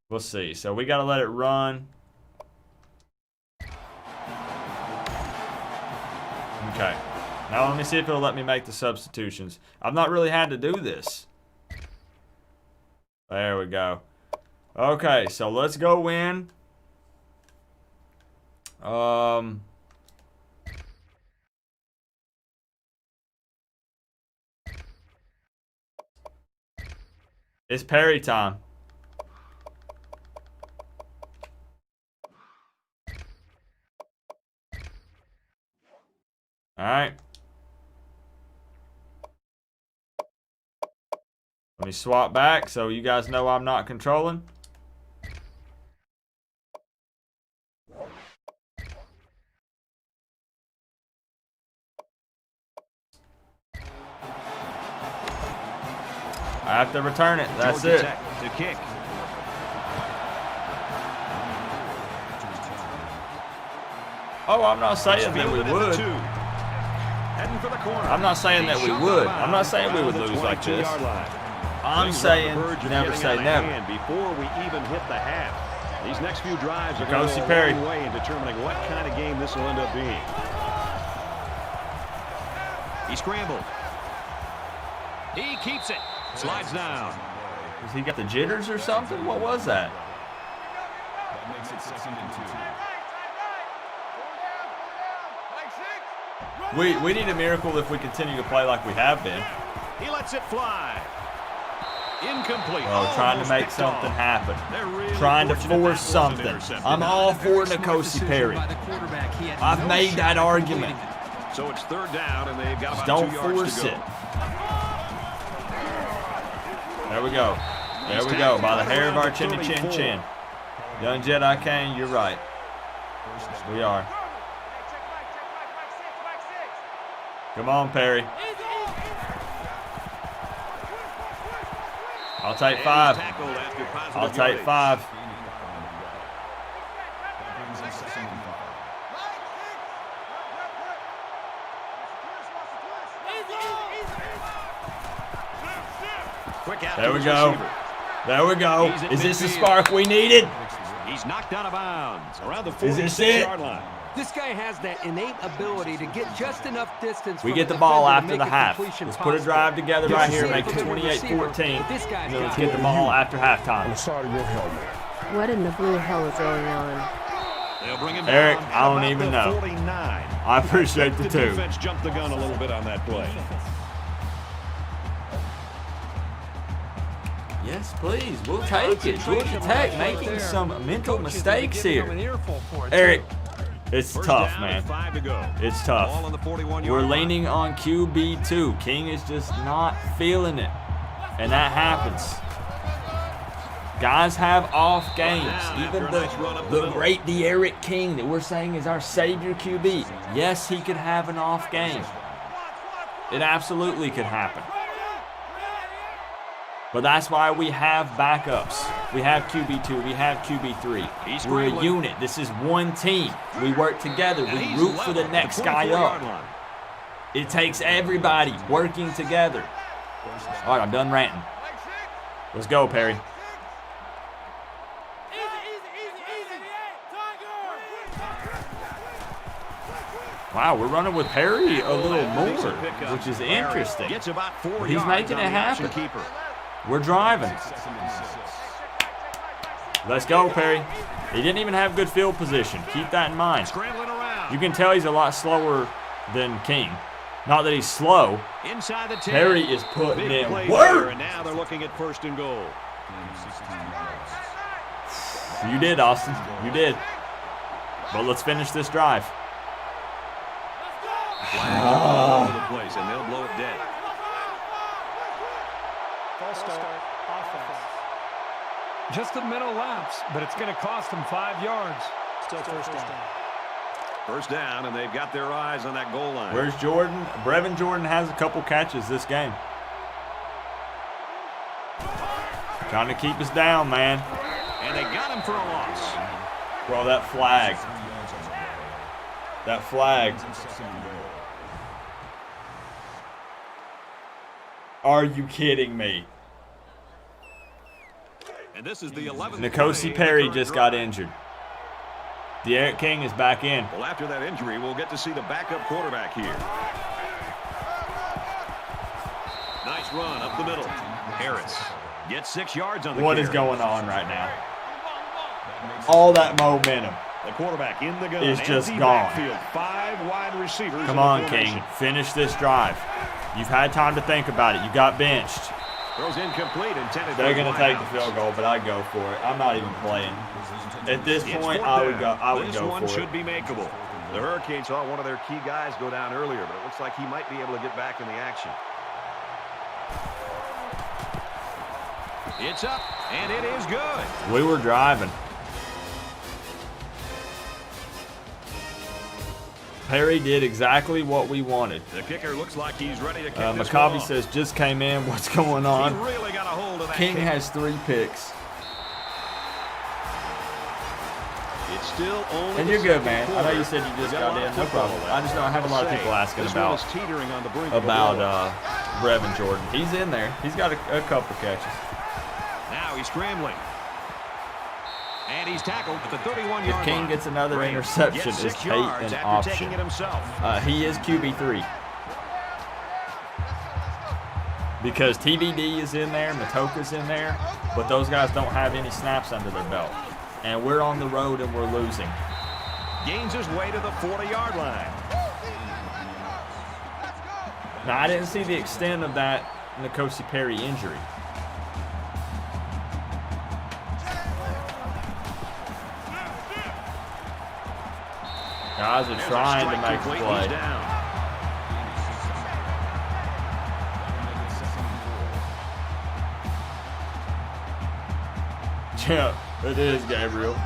We'll see. So we got to let it run. Okay. Now let me see if it'll let me make the substitutions. I've not really had to do this. There we go. Okay, so let's go in. It's Perry time. All right. Let me swap back so you guys know I'm not controlling. I have to return it. That's Georgia it. Tech to kick. Oh, I'm not saying that we Fielded at the would. 2. Heading for the corner. I'm not saying that we would. I'm not saying we would lose like this. I'm saying never say never. Before we even hit the half. These next few drives are Kosi going to go Perry. a long way in determining what kind of game this will end up being. He scrambled. He keeps it. Slides down. Has he got the jitters or something? What was that? That makes it 2nd and 2. We need a miracle if we continue to play like we have been. He lets it fly. Incomplete. Oh, trying to make something happen. Trying to force something. I'm all for Kosi Perry. I've made that argument. So it's 3rd down, and they've got about Don't 2 yards force to go. it. There we go. There we go. By the hair of our chinny chin chin. Young Jedi Kane, you're right. We are. Come on, Perry. I'll take 5. I'll take 5. That brings us 2nd and 5. There we go. There we go. Is this the spark we needed? He's knocked out of bounds around the Is this it? 46-yard line. This guy has that innate ability to get just enough distance. We from get the the ball defender to after make the a half. completion Let's put a drive together possible. right here, You'll make it see it from the 28-14. but this guy's Then let's got get it. the ball after On the halftime. side of your helmet. What in the blue hell is going on? They'll bring him Eric, down I don't at even about know. the 49. I appreciate the The 2. defense jumped the gun a little bit on that play. Yes, please. We'll take it. Georgia Tech making some mental mistakes here. Eric, it's First tough, down man. and 5 to go. It's Ball tough. on the 41-yard We're line. leaning on QB2. King is just not feeling it. And that happens. Guys have off games. Even the great De'Aaron King that we're saying is our savior QB. Yes, he could have an off game. It absolutely could happen. But that's why we have backups. We have QB2. We have QB3. We're a unit. This is one team. We work together. We root for the next guy up. It takes everybody working together. All right, I'm done ranting. Let's go, Perry. Wow, we're running with Perry a little more, which is interesting. Gets about 4 He's yards making on it the option happen. keeper. We're driving. Let's go, Perry. He didn't even have good field position. Keep that in mind. Scrambling around. You can tell he's a lot slower than King. Not that he's slow. Inside the 10. Perry is putting Big in play work. there, and now they're looking at 1st and goal. You did, Austin. You did. But let's finish this drive. Flags all over the place, and they'll blow it dead. False start. Offense. Just a mental lapse, but it's going to cost them 5 yards. Still first down. First down, and they've got their eyes on that goal line. Where's Jordan? Brevin Jordan has a couple catches this game. Trying to keep us down, man. And they got him for a loss. Bro, that flag. That flag. Are you kidding me? And this is the 11th. N'Kosi Perry just got injured. De'Aaron King is back in. Well, after that injury, we'll get to see the backup quarterback here. Nice run up the middle. Harris gets 6 yards on the What carry. is going on right now? All that momentum The quarterback in the gun. is just Empty gone. backfield. 5 wide receivers. Come in the on, formation. King. Finish this drive. You've had time to think about it. You got benched. Throws incomplete. Intended. They're for going to line take the out. field goal, but I go for it. I'm not even playing. At this It's point, fourth I would down. go. I would This go one for should it. be makeable. The Hurricanes saw one of their key guys go down earlier, but it looks like he might be able to get back in the action. It's up, and it is good. We were driving. Perry did exactly what we wanted. The kicker looks like he's ready to kick this one McCovey off. says, just came in. What's going He on? really got a hold of that King kick. has 3 picks. It's still only And the you're good, second man. I know you quarter. said you just We've got got a lot in. of No football problem. left. I just know I have a lot of people asking This one about is teetering on the brink of a blowout. Brevin Jordan. He's in there. He's got a couple catches. Now he's scrambling. And he's tackled at the 31-yard line. If King gets another Graham interception, gets is 6 Tate yards an after taking option? it himself. He is QB3. Because TVD is in there, Matoka's in there, but those guys don't have any snaps under their belt. And we're on the road and we're losing. Gains his way to the 40-yard line. Now, I didn't see the extent of that N'Kosi Perry injury. Guys are There's a trying to strike make a complete. play. He's down. Yeah, it is, Gabriel.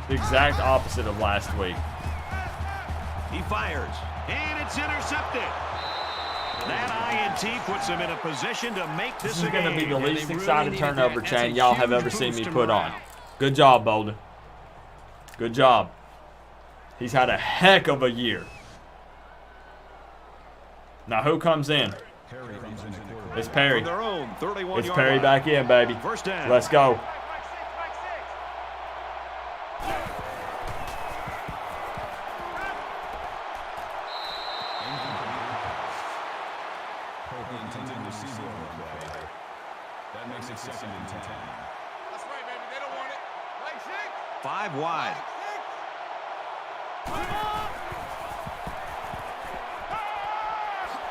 The exact opposite of last week. He fires, and it's intercepted. That INT puts him in a position to make This this is a going to be game. the and they least really excited needed turnover that. That's chain a y'all have huge ever seen me boost put on. morale. Good job, Bolden. Good job. He's had a heck of a year. Now, who comes in? It's Perry. From their own 31-yard It's Perry line. back in, baby. First down. Let's go. That makes it 2nd and 10. That's right, baby. They don't want it. Play 6. 5 wide.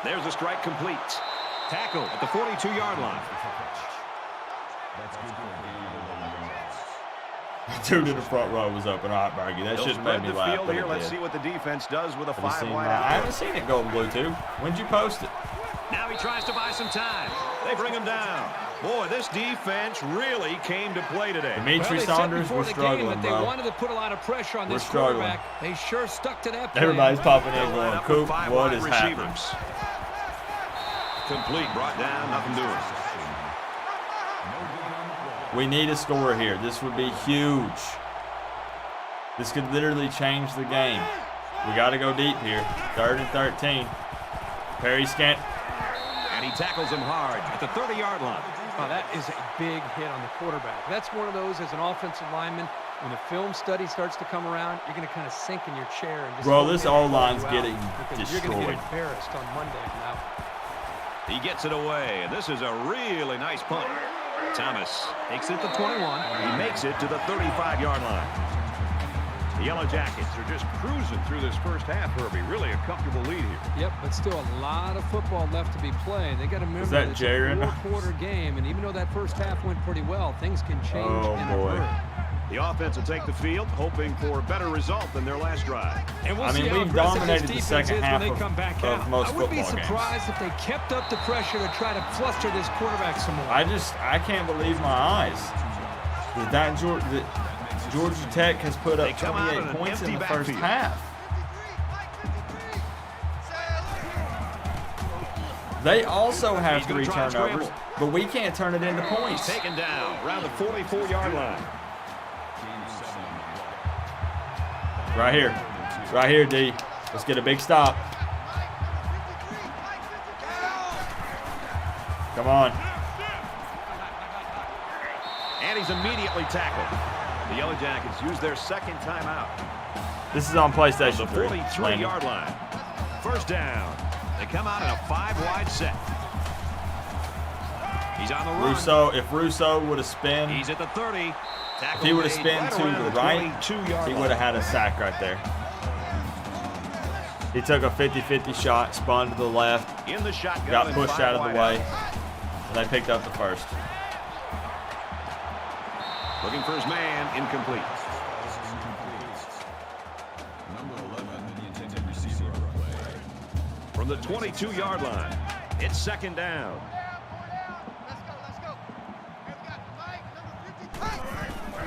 There's a strike complete. Tackle at the 42-yard line. That's good for a gain of 11 yards. Dude in the front row was open. All right, Bergie. That They'll shouldn't make spread me the laugh, field but here. it Let's did. see what the defense does with a Have you 5 seen wide my- I out. haven't seen it go in blue, too. When'd you post it? Now he tries to buy some time. They bring him down. Boy, this defense really came to play today. Well, Dimitri they said Saunders, before we're the game struggling, that they bro. wanted to put a lot of pressure on We're this struggling. quarterback. They sure stuck to that plan. Everybody's popping in They'll line going, up with Coop, 5 what wide is happening? receivers. Complete, brought down, nothing doing. We need a score here. This would be huge. This could literally change the game. We got to go deep here. 3rd and 13. Perry Scant. And he tackles him hard at the 30-yard line. Oh, that is a big hit on the quarterback. That's one of those as an offensive lineman. When the film study starts to come around, you're going to kind of sink in your chair and just. Bro, this O-line's getting You're going to destroyed. get embarrassed on Monday from that one. He gets it away, and this is a really nice punt. Thomas takes it to 21. He makes it to the 35-yard line. The Yellow Jackets are just cruising through this first half, Herbie. Really a comfortable lead here. Yep, but still a lot of football left to be played. They got to remember that it's Jaron? a four-quarter game, and even though that first half went pretty well, things can change Oh, in boy. a hurry. The offense will take the field, hoping for a better result than their last drive. And we'll I mean, see how we've aggressive dominated this the defense second is half when they come back of out. most I would be football games. surprised if they kept up the pressure to try to fluster this quarterback some more. I can't believe my eyes. That Georgia Tech has put up They come out 28 in an points in empty the first backfield. half. They also have He's gonna 3 try and turnovers, scramble. but we can't turn it into He's points. taken down around the 44-yard line. Right here, D. Let's get a big stop. Come on. And he's immediately tackled. The Yellow Jackets use their second timeout. This is on PlayStation The 3. 43-yard line. First down. They come out in a 5-wide set. He's on the run. If Russo would have spun, He's at the 30. if Tackle he would have made spun right to around the right, 22-yard he line. would have had a sack right there. He took a 50-50 shot, spun to the left, In the shotgun. got and pushed 5 out of wide the way, and they picked up the first. Looking for his man. Incomplete. Number 11, the intended receiver on the play. From the 22-yard line, it's second down. Let's go. Here we got Mike, number 53.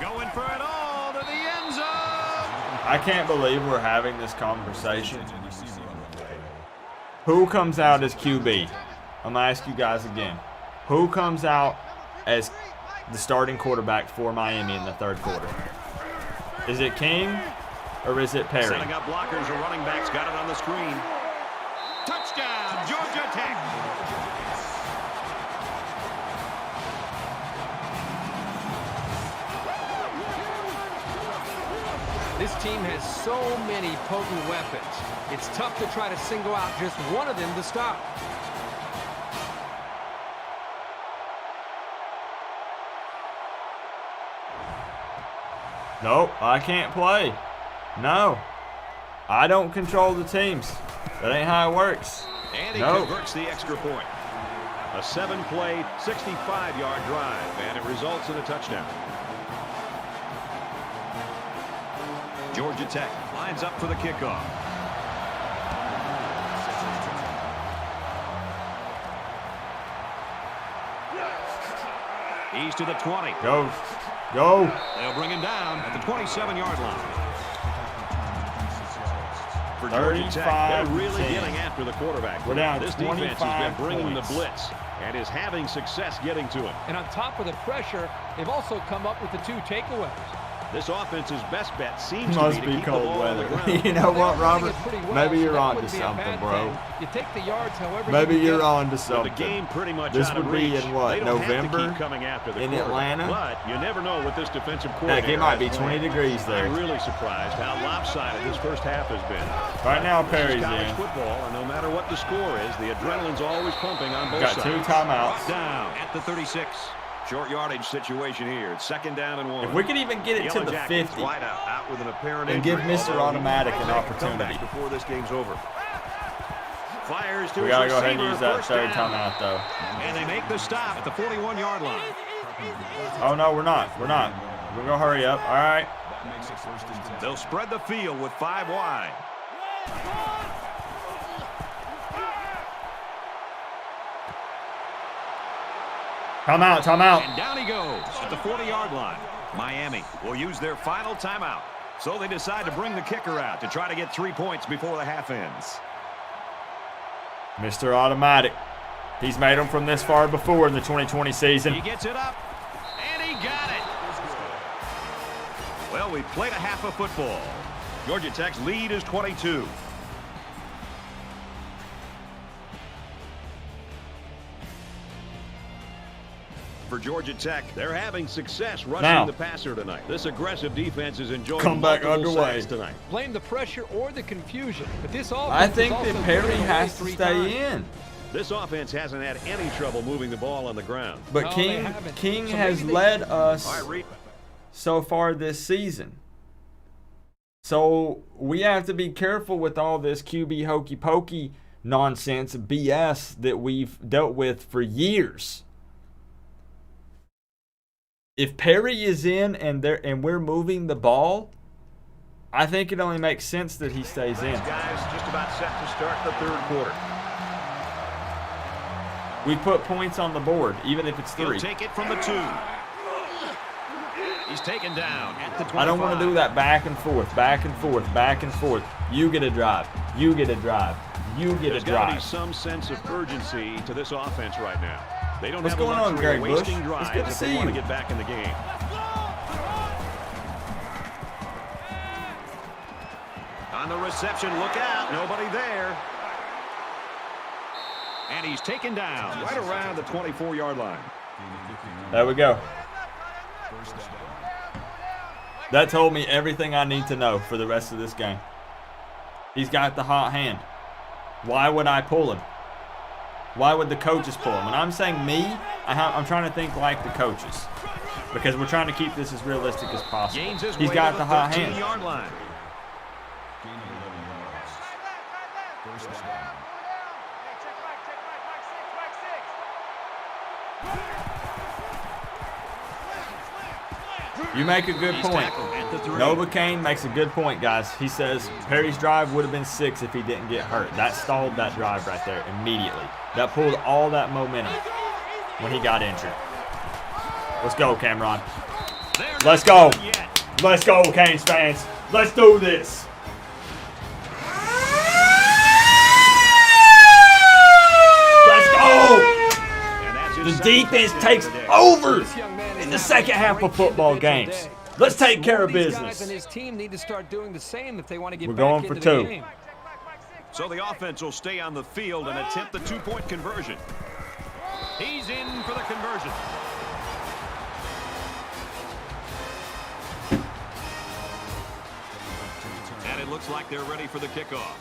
Going for it all to the end zone. I can't believe we're having this conversation. Who comes out as QB? I'm going to ask you guys again. Who comes out as the starting quarterback for Miami in the third quarter? Is it King or is it Perry? Setting up blockers or running backs. Got it on the screen. Touchdown, Georgia Tech. This team has so many potent weapons. It's tough to try to single out just one of them to stop. Nope, I can't play. No. I don't control the teams. That ain't how it works. And he Nope. converts the extra point. A 7-play, 65-yard drive, and it results in a touchdown. Georgia Tech lines up for the kickoff. He's to the 20. Go. Go. They'll bring him down at the 27-yard line. For Georgia Tech, they're 35-10. really getting after the quarterback. We're down This defense has 25 been bringing points. the blitz and is having success getting to him. And on top of the pressure, they've also come up with the 2 takeaways. This offense's best bet seems Must to be be to keep the cold ball on the weather. ground. You know They what, are running Robert? it pretty well, Maybe so you're that on to wouldn't be a something, bad bro. thing. You take the yards however Maybe you can you're get. on to With something. the game pretty much This out of would be reach, in what, they don't have to November keep coming after the in quarterback. Atlanta? But you never know with this defensive Heck, coordinator. it might be has 20 planned. degrees there. I'm really surprised how lopsided this first half has been. Right now, This Perry's is college in. football, and no matter what the score is, the adrenaline's always pumping on both Got sides. 2 timeouts. Down at the 36. Short yardage situation here. It's second down and 1. If we could even get it to Yellow the Jackets 50 wide out with an apparent and give injury, Mr. although he Automatic might an make a opportunity. comeback before this game's over. Fires to We his got to go ahead and receiver, use that first third down. timeout, though. And they make the stop at the 41-yard line. Oh, no, we're not. We're not. We're going to hurry up. All right. That makes it first and 10. They'll spread the field with 5 wide. Timeout. Timeout. And down he goes at the 40-yard line. Miami will use their final timeout. So they decide to bring the kicker out to try to get 3 points before the half ends. Mr. Automatic. He's made them from this far before in the 2020 season. He gets it up, and he got it. Well, we played a half of football. Georgia Tech's lead is 22. for Georgia Tech. They're having success rushing Now, the passer tonight. This aggressive defense is enjoying comeback multiple underway sacks tonight. Blame the pressure or the confusion, but this offense I think is also that Perry giving away has to 3 stay times. in. This offense hasn't had any trouble moving the ball on the ground. But No, they King haven't. King So has maybe they- led us All right, Reed. so far this season. So we have to be careful with all this QB hokey pokey nonsense BS that we've dealt with for years. If Perry is in and we're moving the ball, I think it only makes sense that he stays in. These guys just about set to start the third quarter. We put points on the board, even if it's He'll 3. take it from the 2. He's taken down at the 25. I don't want to do that back and forth, back and forth, back and forth. You get a drive. You get a drive. You get There's a got to be drive. some sense of urgency to this offense right now. They don't What's have the going on, luxury of Greg Bush? wasting It's drives good to if see they want to you. get back in the game. On the reception, look out. Nobody there. And he's taken down right around the 24-yard line. There we go. That told me everything I need to know for the rest of this game. He's got the hot hand. Why would I pull him? Why would the coaches pull him? When I'm saying me, I'm trying to think like the coaches. Because we're trying to keep this as realistic as possible. Gains his He's way got to the hot hand. 13-yard line. Gain of 11 yards. First down. You make a good He's point. tackled at the 3. Nova Kane makes a good point, guys. He says Perry's drive would have been 6 if he didn't get hurt. That stalled that drive right there immediately. That pulled all that momentum when he got injured. Let's go, Cameron. There's Let's go. not yet. Let's go, Canes fans. Let's do this. Let's go. And that's his The second defense touchdown takes of the day. over This young man is in the having second a half great of football individual games. day. Let's take care of These guys business. and his team need to start doing the same if they want to get We're back going into for the 2. game. So the offense will stay on the field and attempt the 2-point conversion. He's in for the conversion. And it looks like they're ready for the kickoff.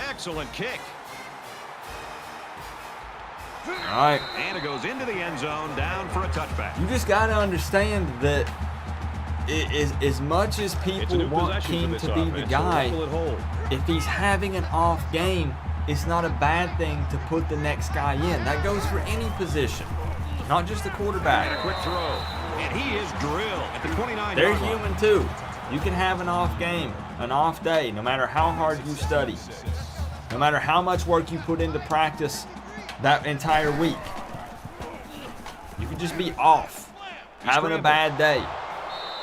Excellent kick. All right. And it goes into the end zone, down for a touchback. You just got to understand that as much as It's a people new want possession for King this to be the offense. guy, So will it hold? if he's having an off game, it's not a bad thing to put the next guy in. That goes for any position, not just the quarterback. Quick throw. And he is drilled at the 29-yard They're line. human too. You can have an off game, an off day, no matter how hard you study, no matter how much work you put into practice that entire week. You can just be off, having a bad day.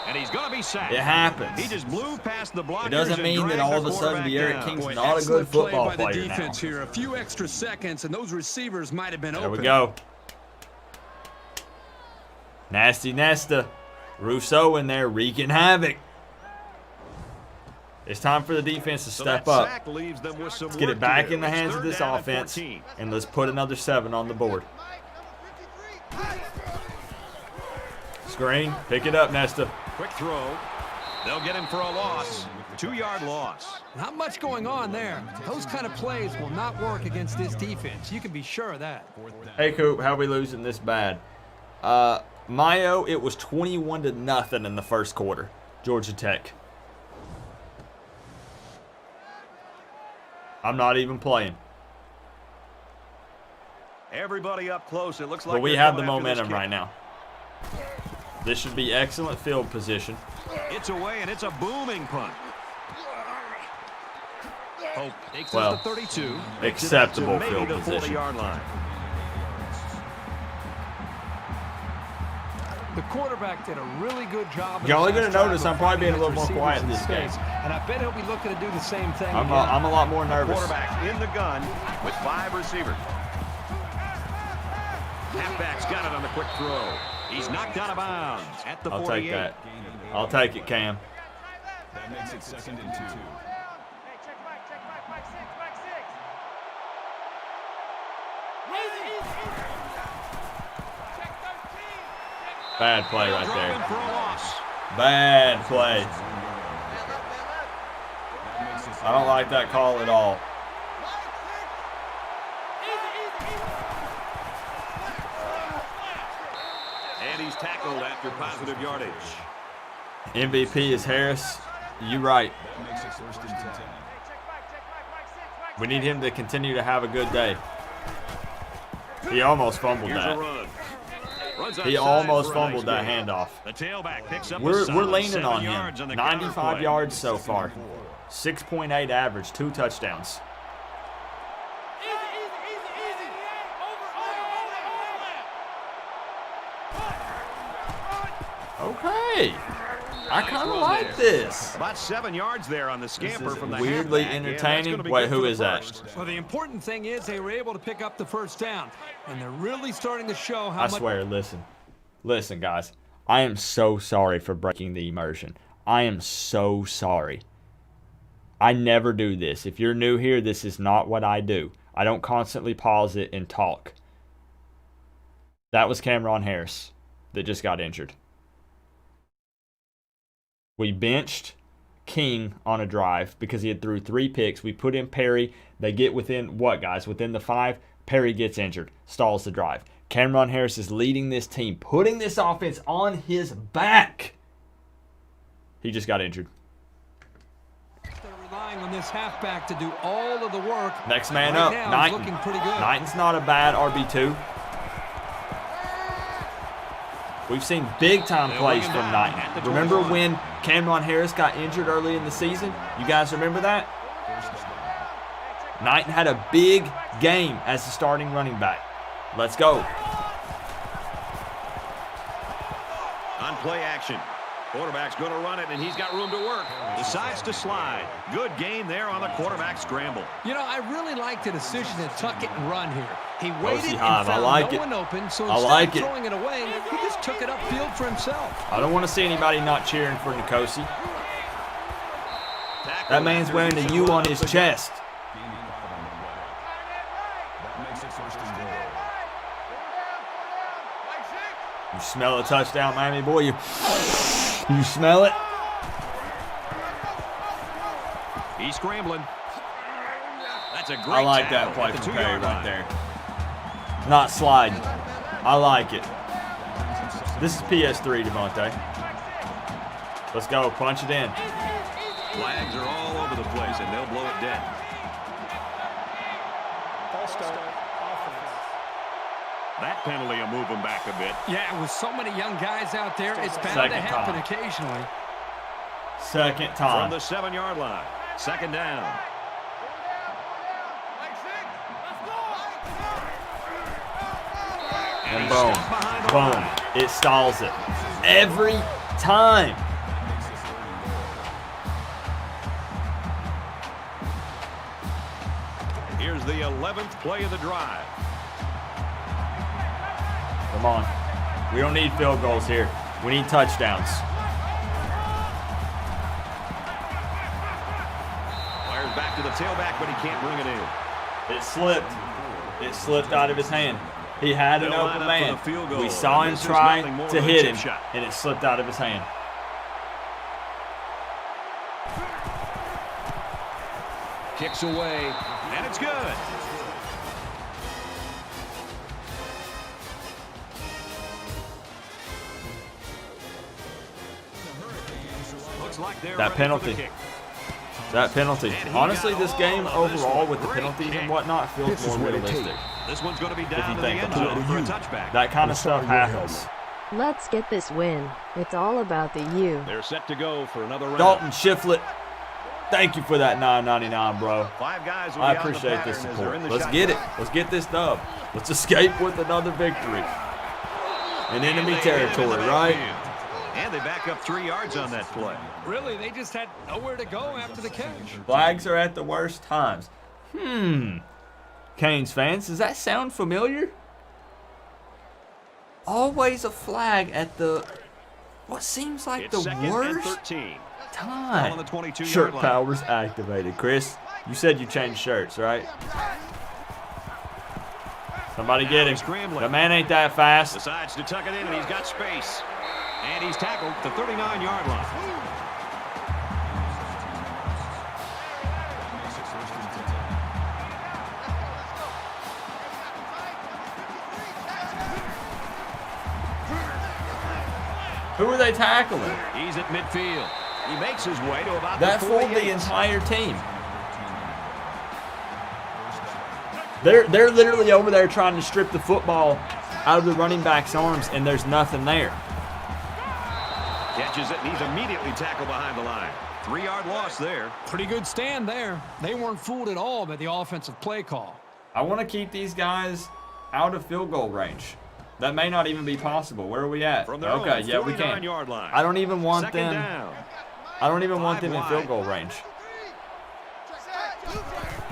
And he's going to be sacked. It happens. He just blew past the blockers. It doesn't and mean that dragged all of the a sudden quarterback De'Aaron down. King's Boy, not a good excellent play football by the player defense now. here. A few extra seconds, and those receivers might have been There open. we go. Nasty Nesta. Rousseau in there wreaking havoc. It's time for the defense to So step that up. sack leaves them with some Let's get work it to back do. in the It's hands of third this down at offense, 14. and let's put another 7 on the board. Screen. Pick it up, Nesta. Quick throw. They'll get him for a loss. 2-yard loss. Not much going on there. Those kind of plays will not work against this defense. You can be sure of that. Hey, Coop, how are we losing this bad? Mayo, it was 21-0 in the first quarter. Georgia Tech. I'm not even playing. Everybody up close. It looks like But we they're have the coming after this momentum kick. right now. This should be excellent field position. It's away, and it's a booming punt. Hope takes Well, us to 32. acceptable Maybe field the position. 40-yard line. The quarterback did a really good job. Y'all are going to notice I'm probably being a little more quiet this game. And I bet he'll be looking to do the same thing I'm again. a lot more nervous. Quarterback in the gun with 5 receivers. Halfback's got it on the quick throw. He's knocked out of bounds at the 48. I'll take that. I'll take it, Cam. That makes it 2nd and 2. Bad play right Drop him there. for a loss. Bad play. I don't like that call at all. And he's tackled after positive yardage. MVP is Harris. You right. That makes it first and 10. We need him to continue to have a good day. He almost fumbled Here's a that. run. Runs He outside almost for a nice fumbled that gain. handoff. The tailback picks up a We're solid leaning 7 on yards him. the 95 counter yards so far. 6.8 average, 2 touchdowns. Okay. I kind of like this. About 7 yards there on the This scamper is from the weirdly halfback. Yeah, that's entertaining. gonna be Wait, good for who the is that? first. Well, the important thing is they were able to pick up the first down, and they're really starting to show how I much. swear, listen, guys. I am so sorry for breaking the immersion. I am so sorry. I never do this. If you're new here, this is not what I do. I don't constantly pause it and talk. That was Cameron Harris that just got injured. We benched King on a drive because he had threw 3 picks. We put in Perry. They get within, what, guys? Within the 5. Perry gets injured. Stalls the drive. Cameron Harris is leading this team, putting this offense on his back. He just got injured. They're relying on this halfback to do all of the work. Next man Right up, now, he's Knighton. looking pretty good. Knighton's not a bad RB2. We've seen big-time They'll plays bring from him down Knighton. at the Remember 21. when Cameron Harris got injured early in the season? You guys remember that? Knighton had a big game as the starting running back. Let's go. On play action. Quarterback's going to run it, and he's got room to work. Decides to slide. Good game there on the quarterback scramble. You know, I really like the decision to tuck it and run here. He waited and Hive, I found like no it. one open, so I instead like of it. throwing it away, he just took it upfield for himself. I don't want to see anybody not cheering for Nkosi. That man's wearing a U on his chest. Gain 5 on the play. That makes it first and 10. You smell a touchdown, Miami boy. You smell it? He's scrambling. That's a great I like that tackle play at the from Perry 2-yard right line. there. Not sliding. I like it. This is PS3, Devontae. Let's go. Punch it in. Flags are all over the place, and they'll blow it dead. That penalty will move them back a bit. Yeah, with so many young guys out there, it's bound to Second happen time. occasionally. Second From time. the 7-yard line. Second down. And he's boom. stopped behind the Boom. line. It stalls it. Every time. Here's the 11th play of the drive. Come on. We don't need field goals here. We need touchdowns. Fires back to the tailback, but he can't bring it in. It slipped. It slipped out of his hand. He had an They'll line open up man. for the field goal, We saw and him this is try nothing more to than a hit chip him, shot. and it slipped out of his hand. Kicks away, and it's good. Looks like they're That ready for the penalty. kick. That penalty. And he Honestly, got this game all of this overall one. with the Great penalties kick. and whatnot feels This is more what it realistic. takes. This one's going to be you down to the think end about zone it. for a touchback. That kind of I'm stuff sorry, your happens. Let's get this win. It's all about the U. They're set to go for another round. Dalton Shiflett, thank you for that $9.99, bro. 5 guys will I be on the appreciate this pattern as they're support. in the Let's shotgun. get it. Let's get this dub. Let's escape with another victory. In And enemy they hit him in the territory, right? backfield. And they back up 3 yards on that play. Really, they just had nowhere to go after the catch. Flags are at the worst times. Canes fans, does that sound familiar? Always a flag at the, what seems like It's the second and worst 13. time. On the 22-yard Shirt line. powers activated. Chris, you said you changed shirts, right? Somebody get him. Scrambling. The man ain't that fast. Decides to tuck it in, and he's got space. And he's tackled at the 39-yard line. Who are they tackling? He's at midfield. He makes his way to about That the fooled 48. the entire team. They're literally over there trying to strip the football out of the running back's arms, and there's nothing there. Catches it, and he's immediately tackled behind the line. 3-yard loss there. Pretty good stand there. They weren't fooled at all by the offensive play call. I want to keep these guys out of field goal range. That may not even be possible. Where are we at? From their Okay, own yeah, we can. 49-yard line. I don't even want Second them. down. I don't even want them in 5 field wide. goal range.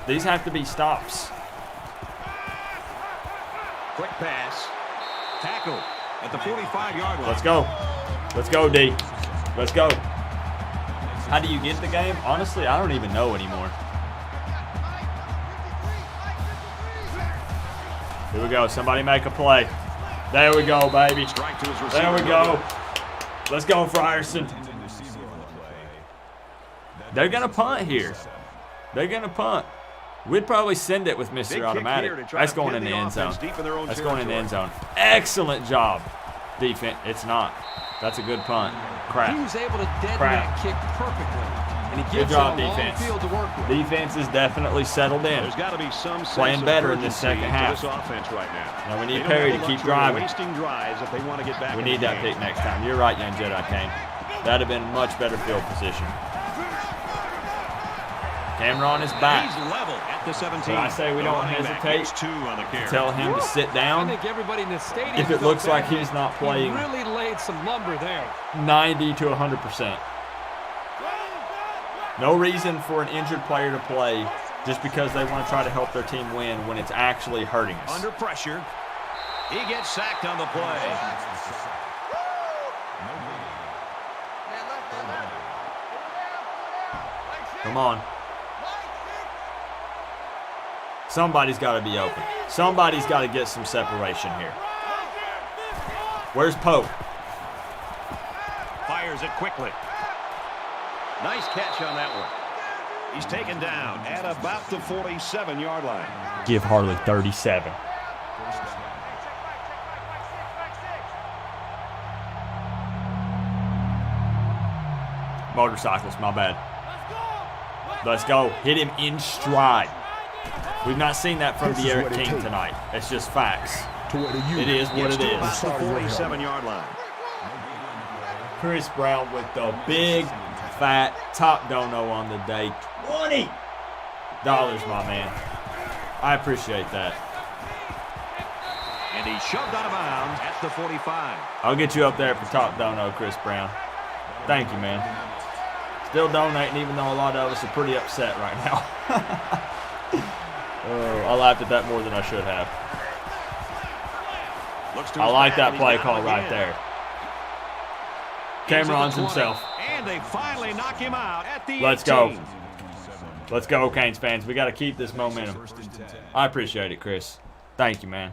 These have to be stops. Quick pass. Tackle at the 45-yard line. Let's go. Let's go, D. Let's go. How do you get the game? Honestly, I don't even know anymore. Here we go. Somebody make a play. There we go, baby. Strike to his receiver. There we go. Let's go, Frierson. They're going to punt here. They're going to punt. We'd probably send it with Big Mr. kick Automatic. here to try That's to going pin in the end zone. offense deep in their own That's going in the territory. end zone. Excellent job, defense. It's not. That's a good punt. He Crap. was able to deaden Crap. that kick perfectly. And he Good gives job, them a long defense. field to work with. Defense is definitely settled in. There's got to be some sense Playing of better in this urgency second to half. this offense right now. Now we need They don't Perry have to the keep luxury of driving. wasting drives if they want to get back We in the need that game. pick next time. You're right, young Jedi Kane. That'd have been much better field position. Cameron is back. He's level at the 17. So I say we The don't running back hesitate gets 2 on the carry. Tell him to sit I down think everybody in the stadium if it felt looks like bad. he's not playing He really laid some lumber there. 90 to 100%. No reason for an injured player to play just because they want to try to help their team win when it's actually hurting us. Under pressure. He gets sacked on the play. Come on. Somebody's got to be open. Somebody's got to get some separation here. Where's Pope? Fires it quickly. Nice catch on that one. He's taken down at about the 47-yard line. Give Harley 37. Motorcycles, my bad. Let's go. Hit him in stride. We've not seen that from This is De'Aaron what it King takes. tonight. It's just facts. To where the you It is what Gets it to is. about the Sorry, your helmet. 47-yard line. Chris Brown with the big, fat top dono on the day. $20, my man. I appreciate that. And he's shoved out of bounds at the 45. I'll get you up there for top dono, Chris Brown. Thank you, man. Still donating, even though a lot of us are pretty upset right now. Oh, I laughed at that more than I should have. Looks to I his like back, that and he's play got call him right again. there. He's at the Cameron's 20, himself. And they finally knock him out at the 18. Let's go. Let's go, Canes fans. We got to keep this momentum. I appreciate it, Chris. Thank you, man.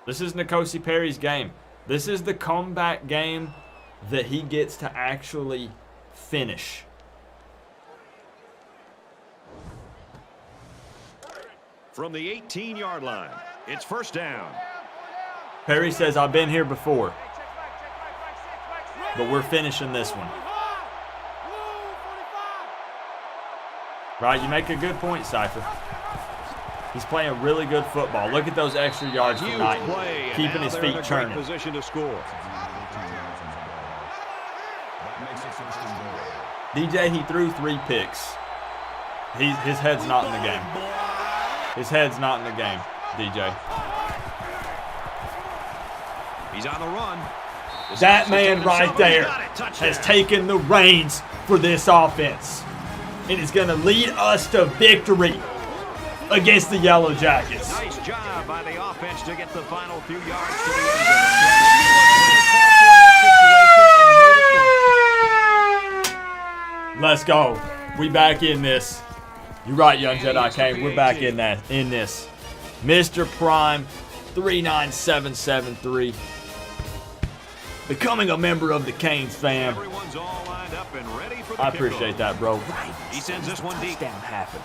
This is N'Kosi Perry's game. This is the comeback game that he gets to actually finish. From the 18-yard line, it's first down. Perry says, I've been here before, but we're finishing this one. Right, you make a good point, Cypher. He's playing really good football. Look at those extra yards Huge tonight, play, and keeping now his they're in feet a great churning. position to score. DJ, he threw 3 picks. His head's not in the game. His head's not in the game, DJ. He's on the run. That man right there has taken the reins for this offense. And is going to lead us to victory against the Yellow Jackets. Nice job by the offense to get the final few yards to the end zone. Let's go. We back in this. You're right, young Jedi Kane. We're back in this. Mr. Prime 39773. Becoming a member of the Canes fam. Everyone's all lined up and ready for the I appreciate that, bro. He sends this one deep. Touchdown happened.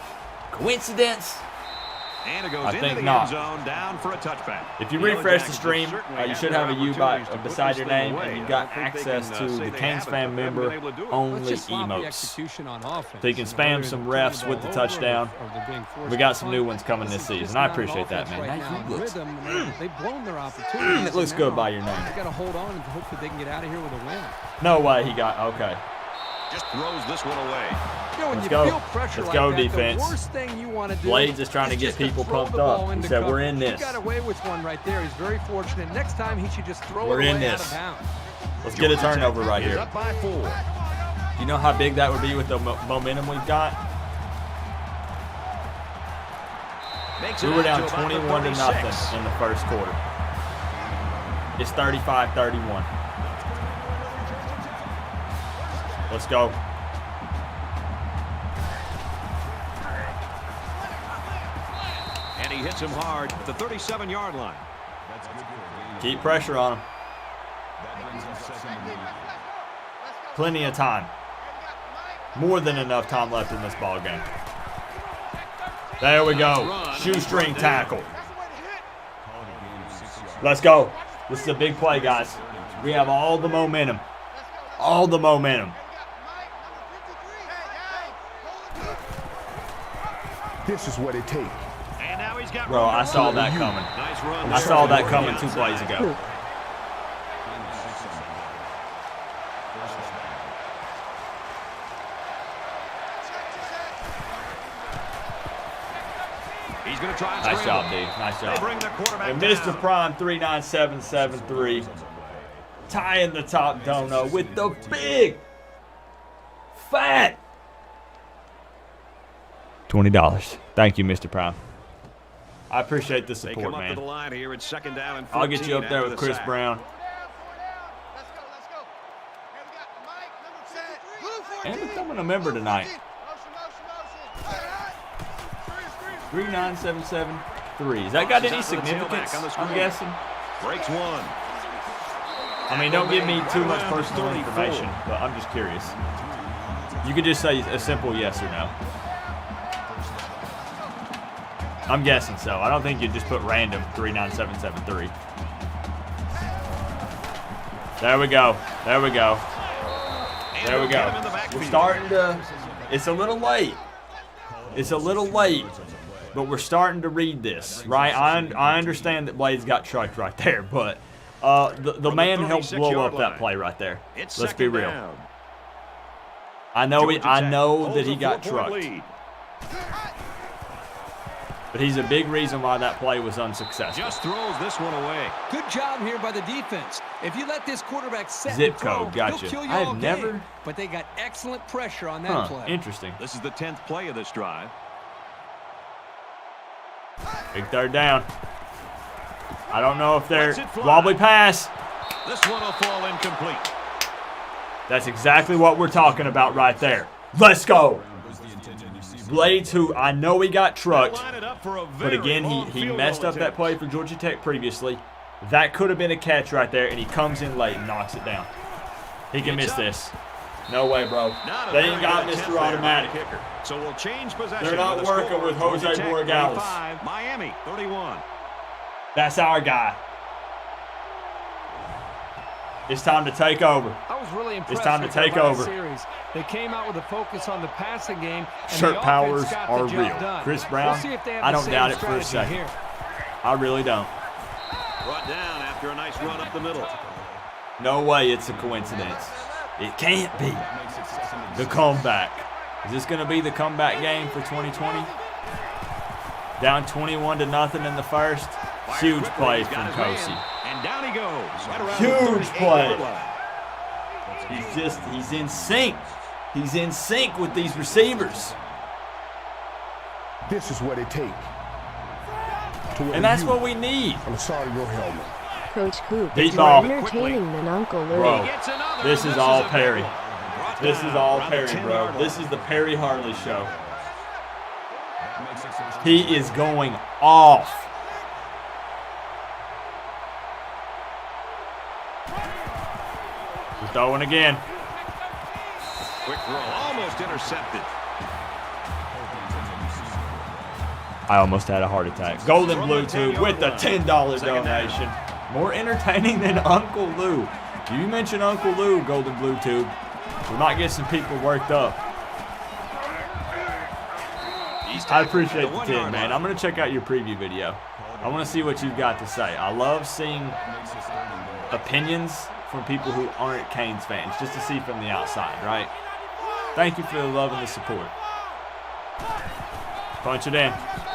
Coincidence? And it goes I into think the not. end zone, down for a touchback. If you The Yellow refresh the Jackets stream, certainly you should have have a their U opportunities to put beside this your thing name, away. and you've I got don't think they access can, to say the they Canes have it, fan but they haven't member been able to do it. Let's only just sloppy emotes. execution on offense. So you can You know, spam whether some they're turning refs the with the ball over touchdown. or they're being forced We to got some punt. new ones coming this is season. just I not an appreciate that, offense man. right That now. looks- Rhythm, they've blown their opportunities. It looks and good now by your name. They got to hold on and hope that they can get out of here with a win. No way he got, okay. Just throws this one away. You know, when Let's you go. feel pressure Let's like go, that, defense. The worst thing you want to do Blades is trying to get just people throw pumped the ball up. He into said, cover. we're in this. He got away with one right there. He's very fortunate. Next time he should just throw We're it in away out this. of bounds. Let's get a turnover right Is here. up by 4. You know how big that would be with the momentum we've got? Makes We it were out down to about the 21 to 36. nothing in the first quarter. It's 35-31. Let's go. And he hits him hard at the 37-yard line. That's good for a gain. Keep pressure on him. That brings up second and 8. Plenty of time. More than enough time left in this ball game. There we go. Shoestring tackle. Called a gain of 6 yards. Let's go. This is a big play, guys. We have all the momentum. All the momentum. This is what it takes. And now he's got Bro, I saw that coming. Nice run. I saw that coming 2 plays ago. Gain of 6 on the play. First down. He's going to try and Nice scramble. job, dude. Nice They bring job. the quarterback And down. Mr. Prime 39773 tying the top dono with the big, fat $20. Thank you, Mr. Prime. I appreciate the They support, come up to man. the line here. It's second down and 14 I'll get you up there after with the Chris sack. Brown. And And becoming a member tonight. 39773. Has that got any significance? I'm guessing. Breaks one. I mean, don't give me too much personal information, but I'm just curious. You could just say a simple yes or no. I'm guessing so. I don't think you'd just put random 39773. There we go. There we go. There we go. We're starting to. It's a little late. It's a little late, but we're starting to read this, right? I understand that Blades got trucked right there, but the man helped blow up that play right there. Let's be real. I know that he got trucked, but he's a big reason why that play was unsuccessful. Just throws this one away. Good job here by the defense. If you let this quarterback set Zip and throw, code, gotcha. he'll kill you I had all game. never- But they got excellent pressure on that play. Interesting. This is the 10th play of this drive. Big third down. I don't know if they're wobbly pass. This one will fall incomplete. That's exactly what we're talking about right there. Let's go. Was the intended receiver. Blades, who I know he got trucked, Line it up for a but very again, long he field messed goal up that attempt. play for Georgia Tech previously. That could have been a catch right there, and he comes in late and knocks it down. He can miss this. No way, bro. Not a They very ain't got good Mr. attempt there by the Automatic. kicker. So we'll change possession. They're not with the working score, with Jose Georgia Tech Borregales. 35, Miami 31. That's our guy. It's time to take over. I was really impressed It's time to with their take last over. series. They came out with a focus on the passing game. And Shirt the powers offense got are the job real. done. Chris We'll Brown, see if they have I the don't same doubt it for a strategy second. here. I really don't. Brought down after a nice run up the middle. No way it's a coincidence. It can't be. Makes it second and The comeback. Is this going to be the comeback game for 2020? Down 21 to nothing in the first. Huge play He's from got his man, Kosi. and down he goes. Right around Huge the 38 play. yard line. He's in sync. He's in sync with these receivers. This is what it takes. And that's what we need. On the side of your helmet. Coach Coop Deep is ball. more entertaining than Uncle Louie. Bro, He gets another, this and is all a big Perry. one. Brought This down is all around the Perry, 10 bro. yard This line. is the Perry Harley show. He is going off. We're throwing again. Quick throw, almost intercepted. I almost had a heart attack. Golden Bluetooth with the $10 donation. More entertaining than Uncle Lou. You mention Uncle Lou, Golden Bluetooth, we might get some people worked up. I appreciate the 10, man. I'm going to check out your preview video. I want to see what you've got to say. I love seeing opinions from people who aren't Canes fans, just to see from the outside, right? Thank you for the love and the support. Punch it in.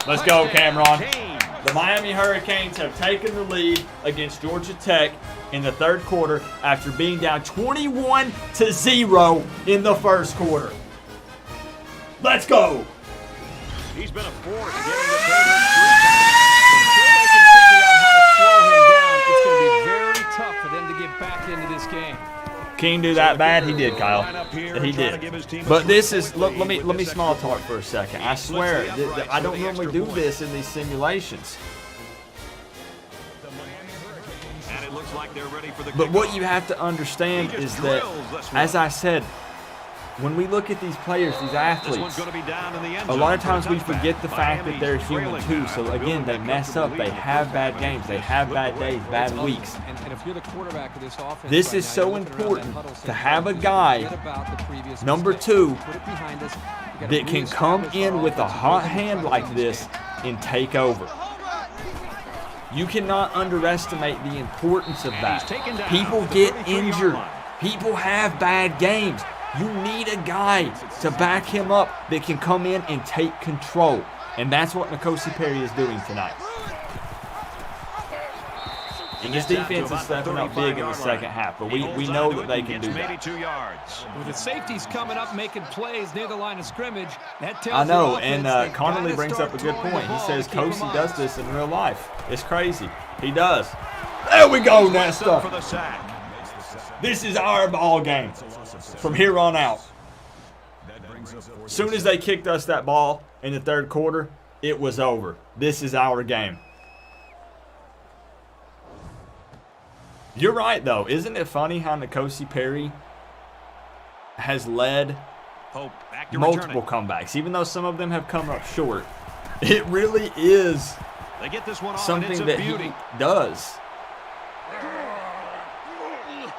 Let's go, Cameron. The Miami Hurricanes have taken the lead against Georgia Tech in the third quarter after being down 21-0 in the first quarter. Let's go. He's been a force getting the Gators 3 times. Until they can figure out how to slow him down, it's going to be very tough for them to get back into this game. King do that bad? He did, Kyle. He did. But this is, look, let me small talk for a second. I swear, I don't normally do this in these simulations. But what you have to understand is that, as I said, when we look at these players, these athletes, a lot of times we forget the fact that they're human too. So again, they mess up, they have bad games, they have bad days, bad weeks. This is so important to have a guy, number 2, that can come in with a hot hand like this and take over. You cannot underestimate the importance of that. People get injured. People have bad games. You need a guy to back him up that can come in and take control. And that's what N'Kosi Perry is doing tonight. And this defense is stepping up big in the second half, but we know that they can do that. With the safeties coming up making plays near the line of scrimmage, that tells I know, and Connolly brings up a good point. He says Kosi does this in real life. It's crazy. He does. There we go, Nesta. This is our ball game from here on out. As soon as they kicked us that ball in the third quarter, it was over. This is our game. You're right, though. Isn't it funny how N'Kosi Perry has led multiple comebacks, even though some of them have come up short? It really is something that he does.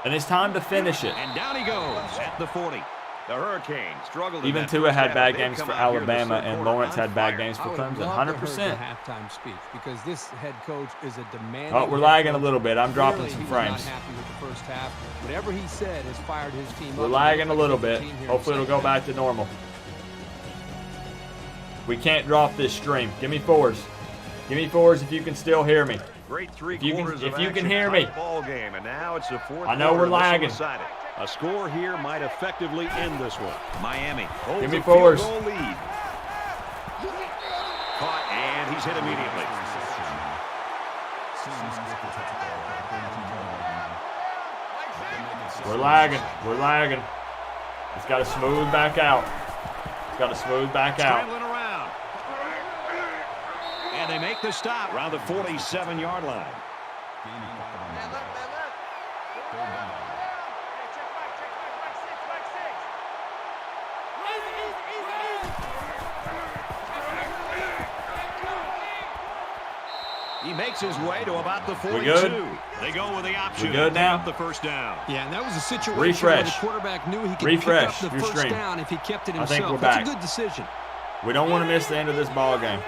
And it's time to finish it. And down he goes at the 40. The Hurricanes struggled. Even Tua had bad games for Alabama, and Lawrence had bad games for Clemson. 100%. Halftime speech, because this head coach is a demanding. Oh, we're lagging a little bit. I'm dropping some frames. Not happy with the first half. Whatever he said has fired his team. We're lagging a little bit. Hopefully it'll go back to normal. We can't drop this stream. Give me 4s. Give me 4s if you can still hear me. Great If you can hear me. Ball game, and now it's the fourth. I know we're lagging. A score here might effectively end this one. Miami holds Give me a 4s. field goal lead. Caught, and he's hit immediately. We're lagging. We're lagging. It's got to smooth back out. It's got to smooth back out. Scrambling around. And they make the stop around the 47-yard line. He makes his way to about the 42. We good? They go with the option. We good now? The first down. Yeah, and that was a situation Refresh. where the quarterback knew he could Refresh pick up the your first stream. down if he kept it I himself. think we're That's back. a good decision. We don't want to miss the end of this ball game.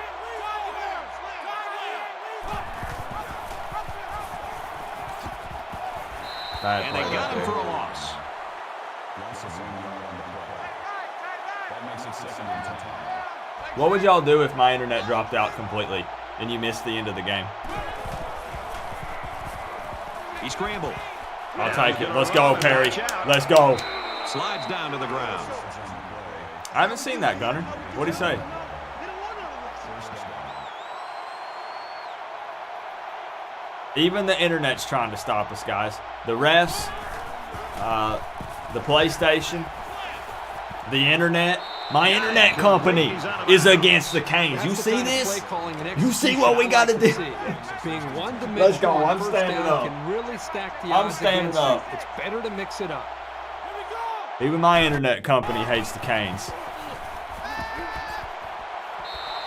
Bad And they play got right him for a there. loss. What would y'all do if my internet dropped out completely and you missed the end of the game? He scrambled. I'll take it. Let's go, Perry. Let's go. Slides down to the ground. I haven't seen that, Gunner. What'd he say? Even the internet's trying to stop us, guys. The refs, the PlayStation, the internet, My internet company is against the Canes. You see this? You see what we got to do? Let's go. I'm standing up. Can really stack the I'm odds standing against up. you. It's better to mix it up. Even my internet company hates the Canes.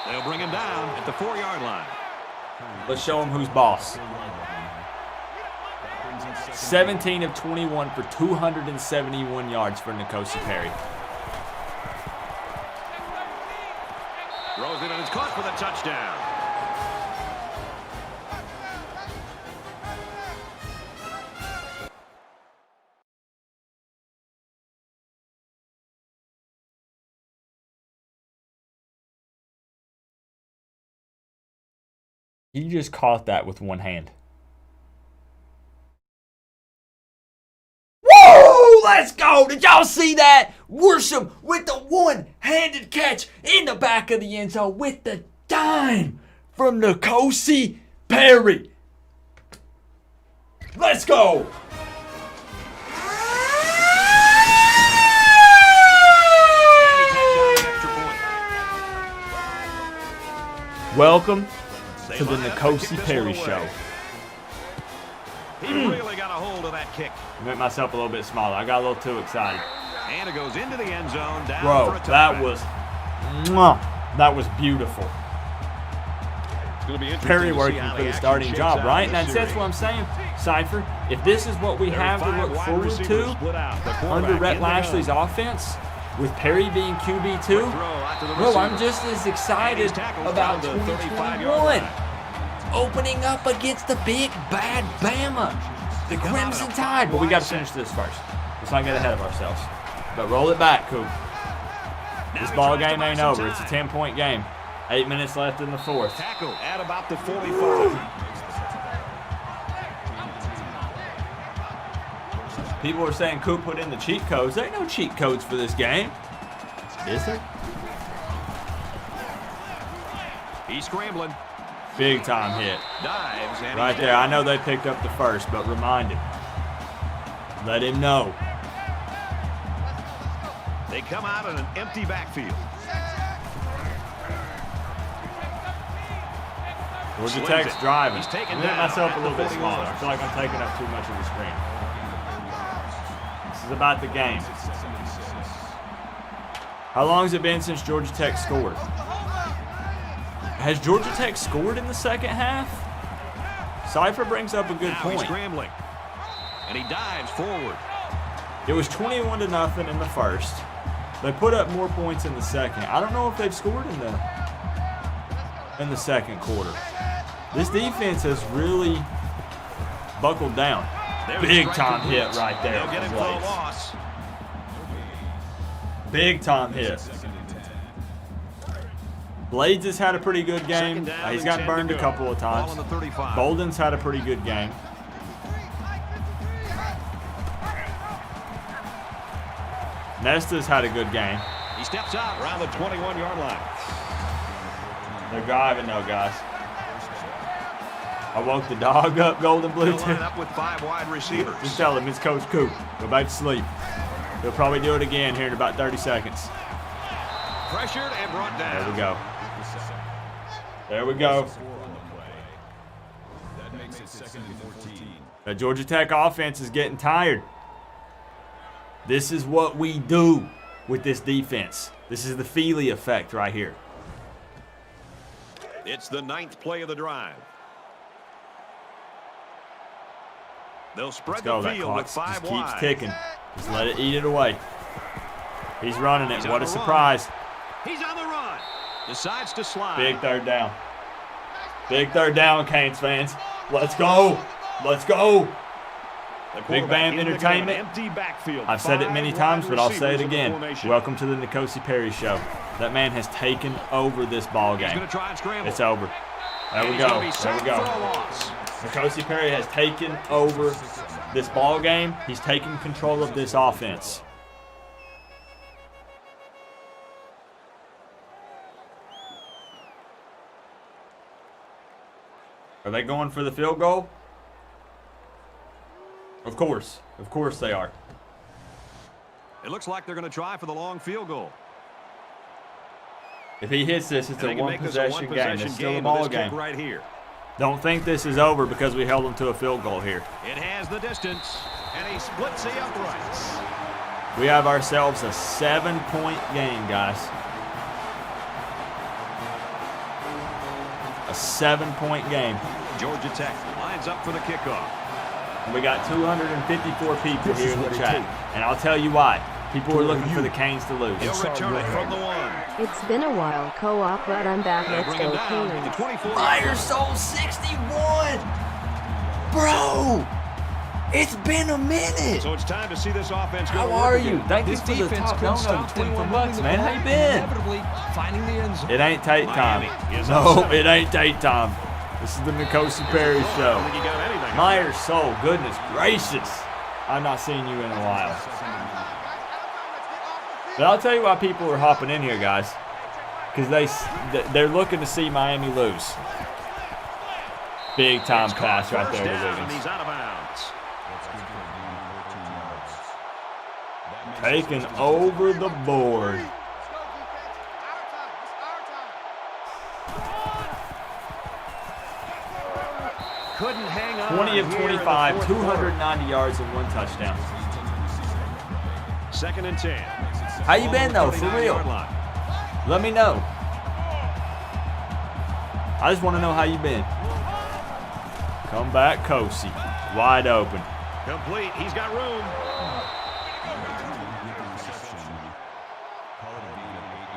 They'll bring him down at the 4-yard line. Let's show him who's boss. 17 of 21 for 271 yards for N'Kosi Perry. Throws it and it's caught for the touchdown. He just caught that with one hand. Whoa! Let's go! Did y'all see that? Worsham with the one-handed catch in the back of the end zone with the dime from N'Kosi Perry. Let's go! Welcome to the N'Kosi Perry Show. He really got a hold of that kick. I made myself a little bit smaller. I got a little too excited. And it goes into the end zone. Down Bro, for a touchback. that was beautiful. It's gonna be interesting Perry to see working how for the action starting shakes job, out right? in And this that's what I'm saying, Cypher. If this is what we have to look forward to under Rhett Lashley's offense, with Perry being QB2, bro, I'm just as excited about 2021. Opening up against the big bad Bama, the Crimson Tide. But we got to finish this first. Let's not get ahead of ourselves. But roll it back, Coop. This ball game ain't over. It's a 10-point game. 8 minutes left in the fourth. Tackle at about the 45. People are saying Coop put in the cheat codes. There ain't no cheat codes for this game. Is there? He's scrambling. Big time hit. Dives and Right there. I know they picked up the first, but remind him. Let him know. They come out in an empty backfield. Georgia Tech's driving. He's taken I'm making down myself at a little the bit 41. smaller. I feel like I'm taking up too much of the screen. This is about the game. How long has it been since Georgia Tech scored? Has Georgia Tech scored in the second half? Cypher brings up a good Now he's point. scrambling. And he dives forward. It was 21-0 in the first. They put up more points in the second. I don't know if they've scored in the second quarter. This defense has really buckled down. There's a Big strike time to hit Blitz. right there. They'll get him from for a Blades. loss. Big time hit. Blades has had a pretty good game. Second down He's and gotten 10 to burned a go. couple of Ball times. on the 35. Bolden's had a pretty good game. Nesta's had a good game. He steps out around the 21-yard line. They're driving though, guys. I woke the dog up, Golden Blue. They'll line up with 5 wide receivers. Just tell him it's Coach Coop. Go back to sleep. He'll probably do it again here in about 30 seconds. Pressured and brought down. There we go. There we go. That makes it 2nd and 14. The Georgia Tech offense is getting tired. This is what we do with this defense. This is the Feely effect right here. It's the 9th play of the drive. They'll Let's spread go. the That field clock with 5 just keeps wide. ticking. Just let it eat it away. He's running it. He's What on a the run. surprise. He's on the run. Decides to slide. Big third down. Big third down, Canes fans. Let's go. Let's go. The Big quarterback Bam in the gun, Entertainment. empty backfield. I've said it many 5 times, wide but I'll say it receivers in the again. formation. Welcome to the N'Kosi Perry Show. That man has taken over this ball He's game. going to try and scramble. It's over. There we And he's go. gonna be There sacked we go. for a loss. N'Kosi Perry has taken over this ball game. He's taken control of this offense. Are they going for the field goal? Of course. Of course they are. It looks like they're going to try for the long field goal. If he hits this, it's a one-possession game. It's still a ball game. Right here. Don't think this is over because we held him to a field goal here. It has the distance, and he splits the uprights. We have ourselves a 7-point game, guys. A 7-point game. Georgia Tech lines up for the kickoff. And we got 254 people here in the chat. And I'll tell you why. People are looking for the Canes to lose. He'll return it from the 1. It's been a while, co-op, but I'm back. Let's Bring him go down at the Canes. 24. Fire Soul 61! Bro! It's been a minute! So it's time to see this offense go. How are you? Thank you This for the defense top couldn't dono. stop them 21 from bucks, moving the man. ball How you and been? inevitably finding the end zone. It ain't Tate time. Miami is No, up 7. it ain't Tate time. This is the Nikosi Perry I don't show. think he got anything. Myers Soul, goodness gracious. I've not seen you in a while. But I'll tell you why people are hopping in here, guys. Because they're looking to see Miami lose. Big time pass right there to Wiggins. He's out of bounds. Taken over the board. Couldn't hang on. 20 of here in the 25, fourth quarter. 290 yards and 1 touchdown. 2nd and 10. How you been though, for real? 39-yard line. Let me know. I just want to know how you been. Come back, Kosi. Wide open. Complete. He's got room.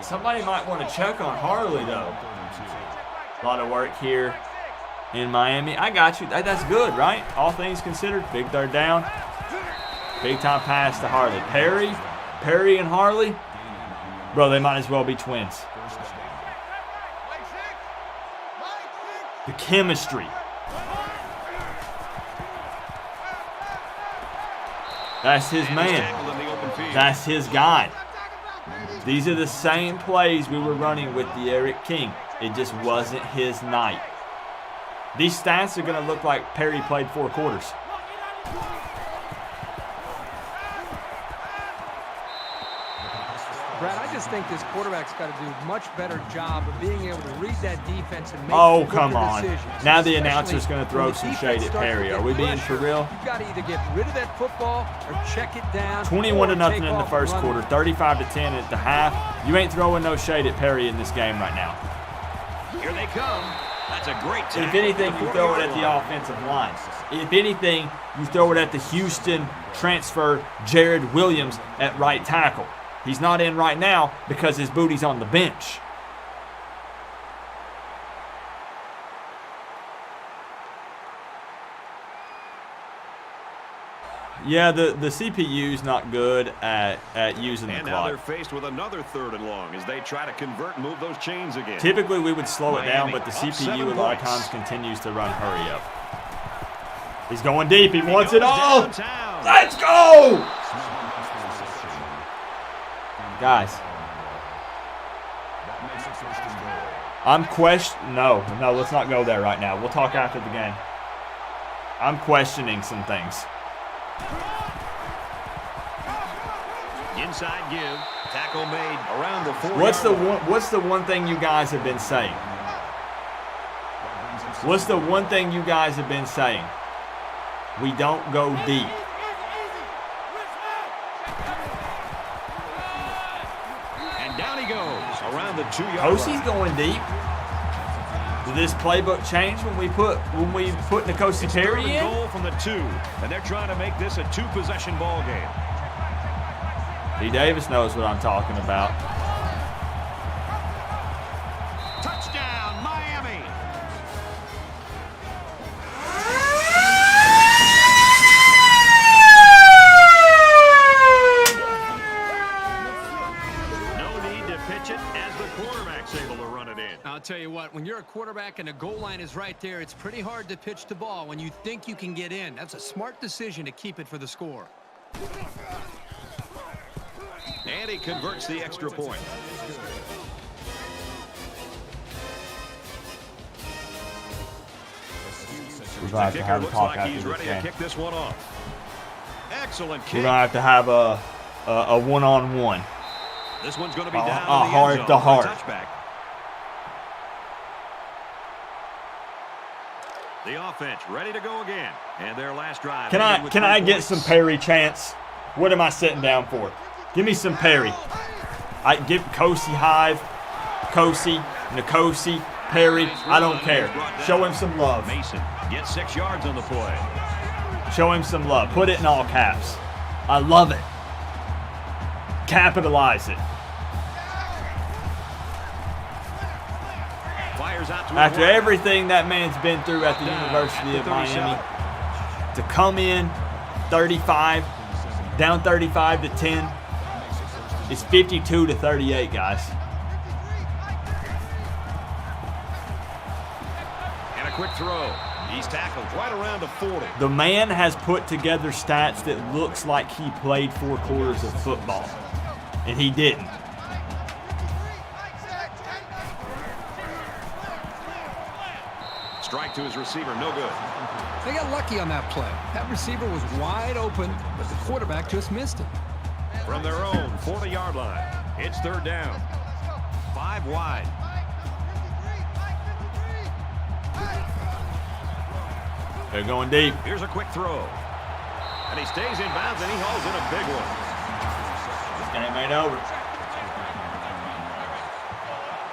Somebody might want to check on Harley, though. A lot of work here in Miami. I got you. That's good, right? All things considered. Big third down. Big time pass to Harley. Perry and Harley. Bro, they might as well be twins. The chemistry. That's his man. That's his guy. These are the same plays we were running with the Eric King. It just wasn't his night. These stats are going to look like Perry played 4 quarters. Brad, I just think this quarterback's got to do a much better job of being able to read that defense and make Oh, quicker come on. decisions. Now the Especially announcer's going to throw when the some defense shade at starts to Perry. get Are we being for pressure. real? You've got to either get rid of that football or check it down. 21 to or nothing take in the off first and run quarter. it. 35 to 10 at the half. You ain't throwing no shade at Perry in this game right now. Here they come. That's a great tackle. If anything, you throw it at the offensive line. If anything, you throw it at the Houston transfer Jared Williams at right tackle. He's not in right now because his booty's on the bench. Yeah, the CPU's not good at using the And now they're clock. faced with another 3rd and long as they try to convert and move those chains again. Typically, we would slow it down, Miami but the up 7 CPU a lot of points. times continues to run hurry up. He's going deep. He wants He it goes all. downtown. Let's go! Guys, I'm no, let's not go there right now. We'll talk after the game. I'm questioning some things. Inside give. Tackle made around the 4-yard What's the one thing you guys have been saying? What's the one thing you guys have been saying? We don't go deep. And down he goes around the 2-yard Kosi's line. going deep. Did this playbook change when we put Nikosi It's Perry 3rd and in? goal from the 2, and they're trying to make this a 2-possession ball game. D. Davis knows what I'm talking about. Touchdown, Miami. No need to pitch it as the quarterback's able to run it in. I'll tell you what, when you're a quarterback and the goal line is right there, it's pretty hard to pitch the ball when you think you can get in. That's a smart decision to keep it for the score. And he converts the extra point. We're going to have to Kicker have a looks talk like after he's this ready to game. kick this one off. Excellent We're kick. going to have to have a one-on-one. This one's going to be A down in the heart end to zone for a heart. touchback. The offense ready to go again. And their last drive. Can I get some Perry chance? What am I sitting down for? Give me some Perry. I give Kosi Hive, Kosi, Nkosi, Perry. I don't care. Show him some love. Mason gets 6 yards on the play. Show him some love. Put it in all caps. I love it. Capitalize it. Fires out to After everything that man's been through at the University of Miami, to come in 35, down 35 to 10, it's 52 to 38, guys. And a quick throw. He's tackled right around the 40. The man has put together stats that looks like he played 4 quarters of football, and he didn't. Strike to his receiver, no good. They got lucky on that play. That receiver was wide open, but the quarterback just missed him. From their own 40-yard line, it's 3rd down. 5 wide. They're going deep. Here's a quick throw. And he stays in bounds, and he hauls in a big one. This game ain't over.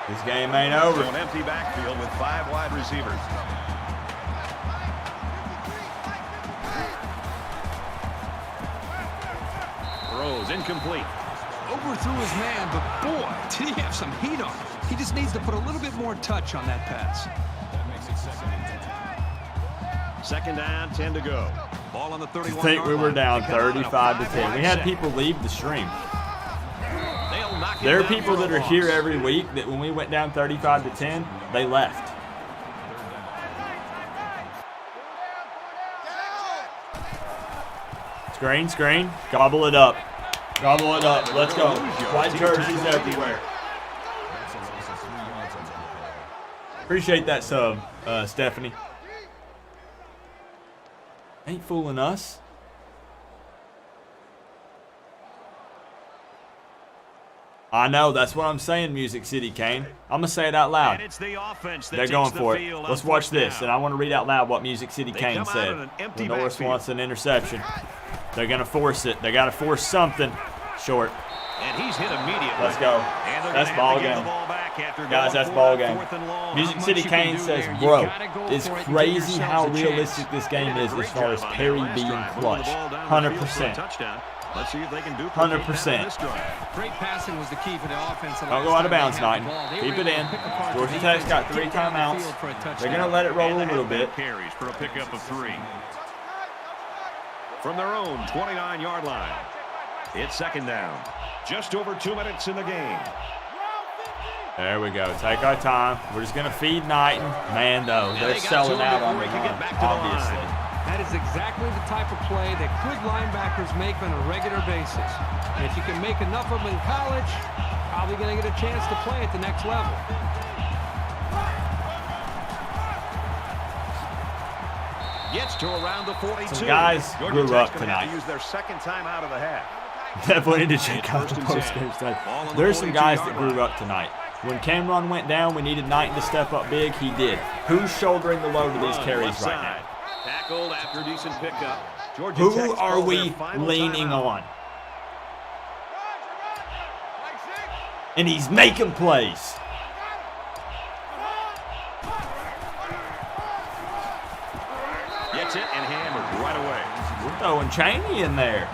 This game ain't over. So an empty backfield with 5 wide receivers. Throws incomplete. Overthrew his man, but boy, did he have some heat on him. He just needs to put a little bit more touch on that pass. That makes it 2nd and 10. 2nd down, 10 to go. Ball on the 31-yard I line. think we were down 35 to 10. We had people leave the stream. There are people that are here every week that when we went down 35 to 10, they left. Screen, screen. Gobble it up. Gobble it up. Let's go. White jerseys everywhere. Appreciate that sub, Stephanie. Ain't fooling us. I know, that's what I'm saying, Music City Kane. I'm going to say it out loud. And it's the offense that They're takes going the for it. field Let's on watch 4th this, down. and I want to read out loud what Music City Kane come out said. in an empty The Norris backfield. wants an interception. They're going to force it. They got to force something. Short. And he's hit immediately. Let's go. And they're That's gonna ball have to give game. the ball back after Guys, going that's for ball it, game. 4th and long. Music much City you can Kane do says, there. You bro, gotta go it's for it and give crazy yourselves how a chance." realistic this game is as far as Perry being clutch. 100%. Let's see if they can do 100%. Great passing was the key for the offense. Don't go out of bounds, Knighton. Keep it in. Georgia Tech's got 3 timeouts. They're going to let it roll a little bit. Carries for a pickup of 3. From their own 29-yard line, it's 2nd down. Just over 2 minutes in the game. There we go. Take our time. We're just going to feed Knighton. Man, though, they're selling out on the run, obviously. That is exactly the type of play that good linebackers make on a regular basis. And if you can make enough of them in college, probably going to get a chance to play at the next level. Gets to around the 42. Some guys Georgia grew Tech's up gonna have tonight. to use their 2nd time out of the half. Definitely need to check out the post-game stats. There's some guys that grew up tonight. When Cameron went down, we needed Knighton to step up big. He did. Who's shouldering the load of these carries right now? Tackled after decent pickup. Georgia Who Tech's are called we their final leaning timeout. on? And he's making plays. Gets it and hammered right away. We're throwing Chaney in there.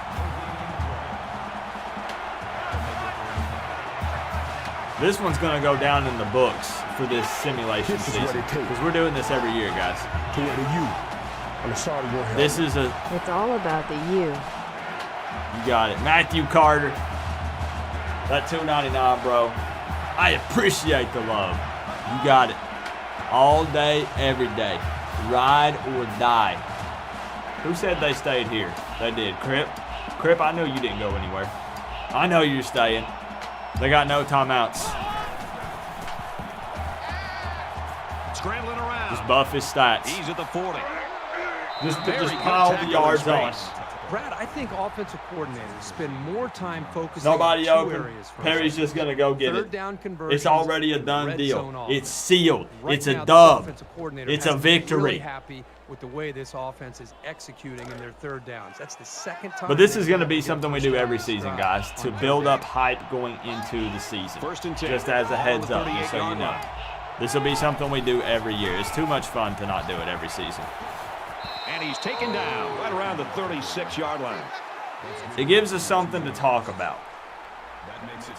This one's going to go down in the books for this simulation This is what season. it takes. Because we're doing this every year, guys. To where the U on the side of your head. This is a... It's all about the you. You got it. Matthew Carter. That $2.99, bro. I appreciate the love. You got it. All day, every day. Ride or die. Who said they stayed here? They did. Crip? Crip, I know you didn't go anywhere. I know you're staying. They got no timeouts. Scrambling around. Just buff his stats. He's at the 40. Just Very good pile the tackle in yards on. space. Brad, I think offensive coordinators spend more time focusing Nobody on two open. areas. Perry's just going to go get Third it. down conversions, It's already a done red deal. zone It's offense. sealed. Right It's now, a this dub. offensive coordinator It's has a to be victory. really happy with the way this offense is executing in their third downs. That's the second time. But this they've is going to been be able to something we get do a every first season, drive guys, to on build third up hype going into the season. First and 10. Just as a heads up, just so you 38-yard know. line. This will be something we do every year. It's too much fun to not do it every season. And he's taken down right around the 36-yard line. It gives us something to talk about.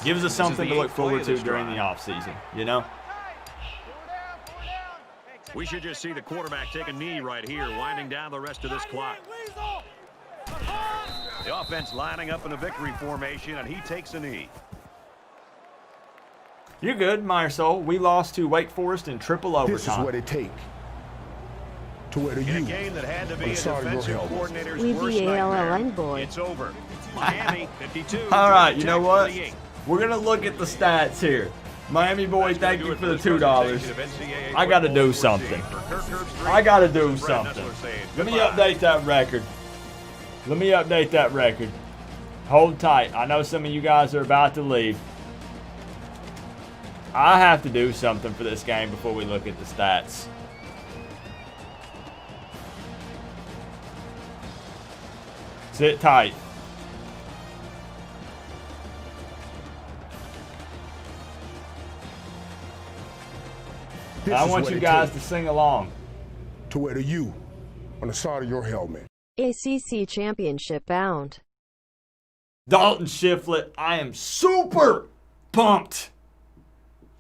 Gives us something to look forward to during the offseason, you know? We should just see the quarterback take a knee right here, winding down the rest of this clock. The offense lining up in a victory formation, and he takes a knee. You're good, Maryville. We lost to Wake Forest in triple overtime. This is what it takes to wear the In a U game that had to be on a the side of your defensive helmet. coordinator's We worst BALLN nightmare, boy. it's over. Miami, 52. All right, you know what? 48. We're going to look at the stats here. Miami boy, thank you for the $2. I got to do something. I got to do something. Let me update that record. Hold tight. I know some of you guys are about to leave. I have to do something for this game before we look at the stats. Sit tight. This I is want what you it guys to takes sing along. to wear the U on the side of your helmet. ACC championship bound. Dalton Shiflett, I am super pumped.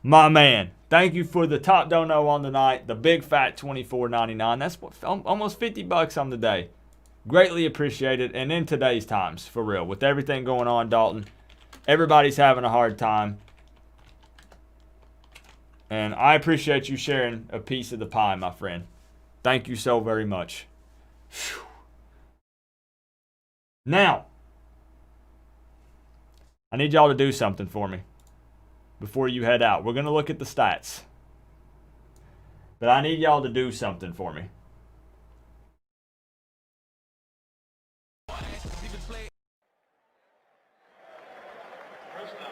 My man. Thank you for the top dono on the night. The big fat $24.99. That's what, almost $50 on the day. Greatly appreciated. And in today's times, for real, with everything going on, Dalton, everybody's having a hard time. And I appreciate you sharing a piece of the pie, my friend. Thank you so very much. Whew. Now, I need y'all to do something for me before you head out. We're going to look at the stats. But I need y'all to do something for me.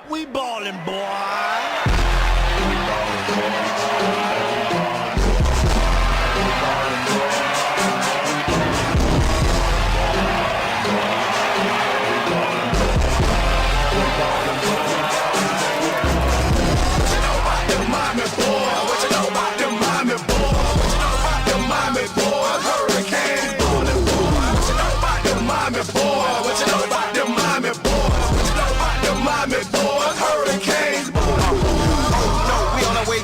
We ballin', boy.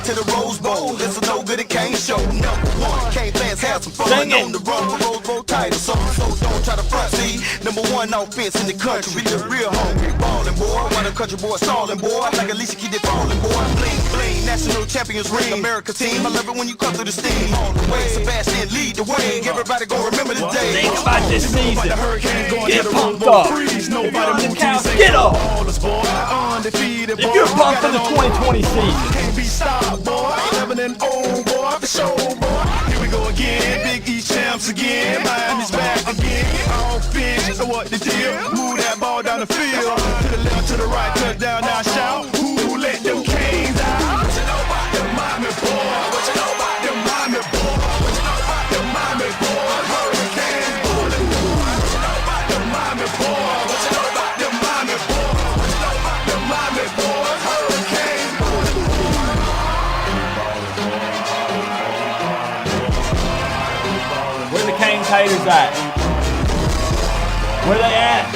To the Rose Bowl, it's a no good it can't show. Number one, can't fans have some fun on the road. Rose Bowl title, so don't try to front. See, number one offense in the country, we the real hungry ballin' boy. Why the country boy stallin' boy? Like at least you keep it fallin' boy. Bling bling, national champions ring, America team. I love it when you come through the steam. On the way, Sebastian lead the way. Everybody gon' remember the day. Think about this season. Get pumped up. Get up. If you're pumped for the 2020 season. Can't be stopped, boy. 11 and 0, boy, for sure, boy. Here we go again, Big East champs again. Miami's back again. All fish, so what the deal? Move that ball down the field. To the left, to the right, touchdown, now shout. Who let them Canes out? What you know about them Miami boys? What you know about them Miami boys? What you know about them Miami boys? Hurricanes bowling. What you know about them Miami boys? What you know about them Miami boys? What you know about them Miami boys? Hurricanes bowling. Where the Canes haters at? Where they at?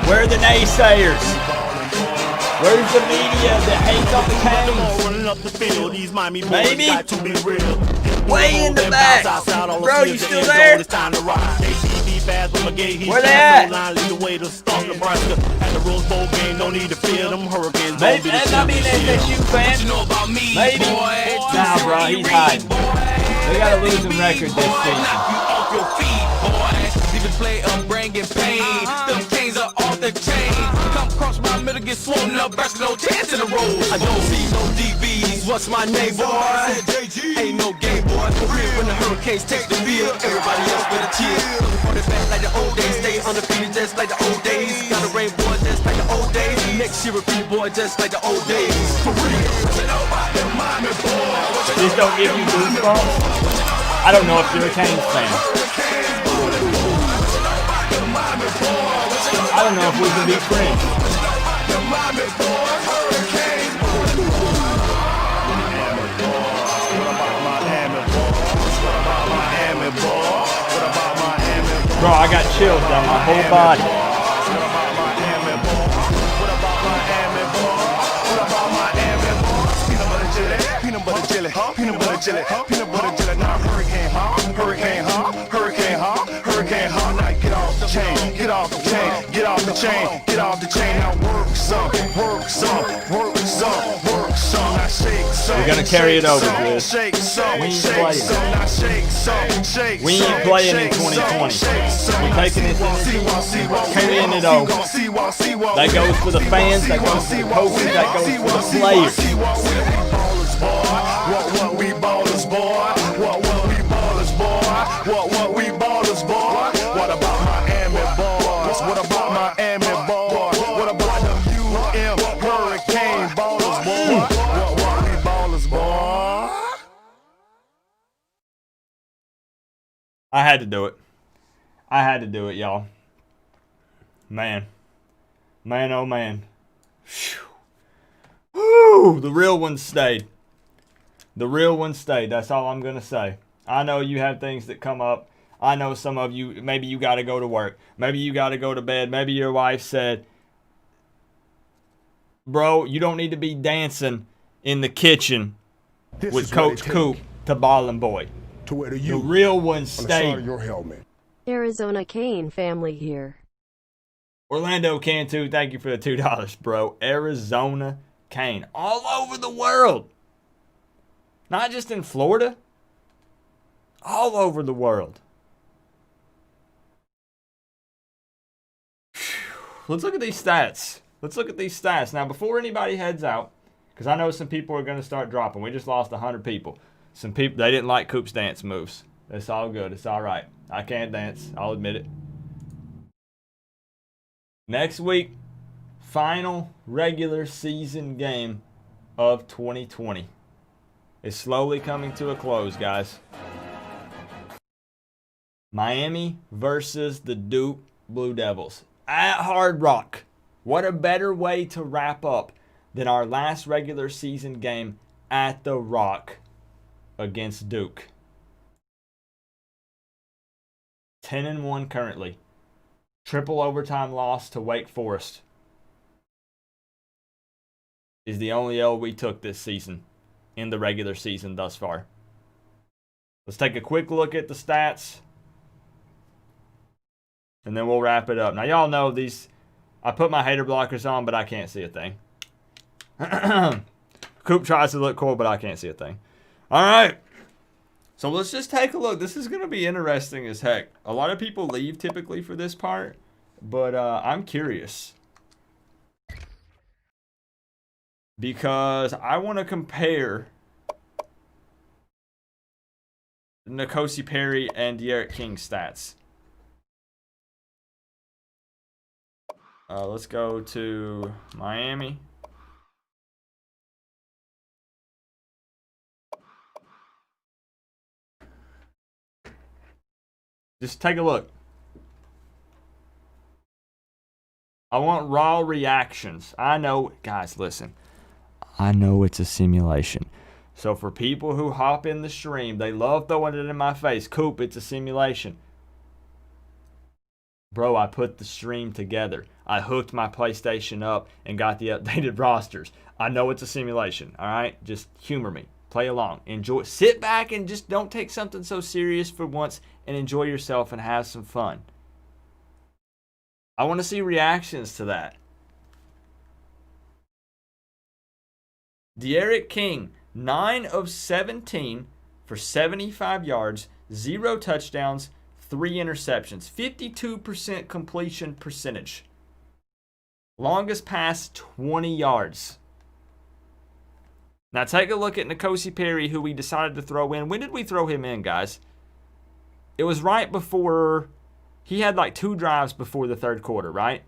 Where are the naysayers? Where's the media that hates on the Canes? Maybe. Way in the back. Bro, you still there? Where they at? Maybe that might be an FSU fan. Maybe. Nah, bro, he's hiding. They got a losing record this season. Play up, bringing pain. Them Canes are off the chain. Come cross my middle, get swollen up, back no chance in the road. I don't see no DBs. what's my name, boy? Ain't no game, boy. For real, when the Hurricanes take the field, everybody else better cheer. On the back like the old days, stay undefeated just like the old days. Got a rain, boy, just like the old days. Next year, repeat, boy, just like the old days. For real, This don't give you goosebumps? I don't know if you're a Canes fan. I don't know if we can be friends. Bro, I got chills down my whole body. Peanut butter jelly, peanut butter jelly, peanut butter jelly. Now hurricane, hurricane, hurricane, hurricane. Now get off the chain, get off the chain, get off the chain, get off the chain. Now work some, work some, work some, work some. Now shake some. We're gonna carry it over, Chris. Shake some, we ain't shake playing. some. Now shake some, shake some. We ain't playing in 2020. We're taking this energy, carrying it over. That goes for the fans, that goes for the coaches, that goes for the players. What we ballers, boy? What we ballers, boy? What we ballers, boy? What about Miami boys? What about Miami boys? What about the UM Hurricane ballers, boy? What we ballers, boy? I had to do it. I had to do it, y'all. Man. Man, oh man. Whew. The real one stayed. The real one stayed. That's all I'm going to say. I know you have things that come up. I know some of you, maybe you got to go to work. Maybe you got to go to bed. Maybe your wife said, bro, you don't need to be dancing in the kitchen with Coach Coop to Ball and Boy. To where the real one on the side stayed. of your helmet. Arizona Kane family here. Orlando Cantu, thank you for the $2, bro. Arizona Kane. All over the world. Not just in Florida. All over the world. Let's look at these stats. Let's look at these stats. Now, before anybody heads out, because I know some people are going to start dropping. We just lost 100 people. Some people, they didn't like Coop's dance moves. It's all good. It's all right. I can't dance. I'll admit it. Next week, final regular season game of 2020. Is slowly coming to a close, guys. Miami versus the Duke Blue Devils at Hard Rock. What a better way to wrap up than our last regular season game at the Rock against Duke. 10-1 currently. Triple overtime loss to Wake Forest is the only L we took this season in the regular season thus far. Let's take a quick look at the stats, and then we'll wrap it up. Now, y'all know these. I put my hater blockers on, but I can't see a thing. Coop tries to look cool, but I can't see a thing. All right. So let's just take a look. This is going to be interesting as heck. A lot of people leave typically for this part, but I'm curious. Because I want to compare N'Kosi Perry and De'Aaron King stats. Let's go to Miami. Just take a look. I want raw reactions. I know, guys, listen. I know it's a simulation. So for people who hop in the stream, they love throwing it in my face. Coop, it's a simulation. Bro, I put the stream together. I hooked my PlayStation up and got the updated rosters. I know it's a simulation, all right? Just humor me. Play along. Enjoy. Sit back and just don't take something so serious for once and enjoy yourself and have some fun. I want to see reactions to that. De'Aaron King, 9 of 17 for 75 yards, 0 touchdowns, 3 interceptions, 52% completion percentage. Longest pass, 20 yards. Now take a look at N'Kosi Perry, who we decided to throw in. When did we throw him in, guys? It was right before, he had like 2 drives before the third quarter, right?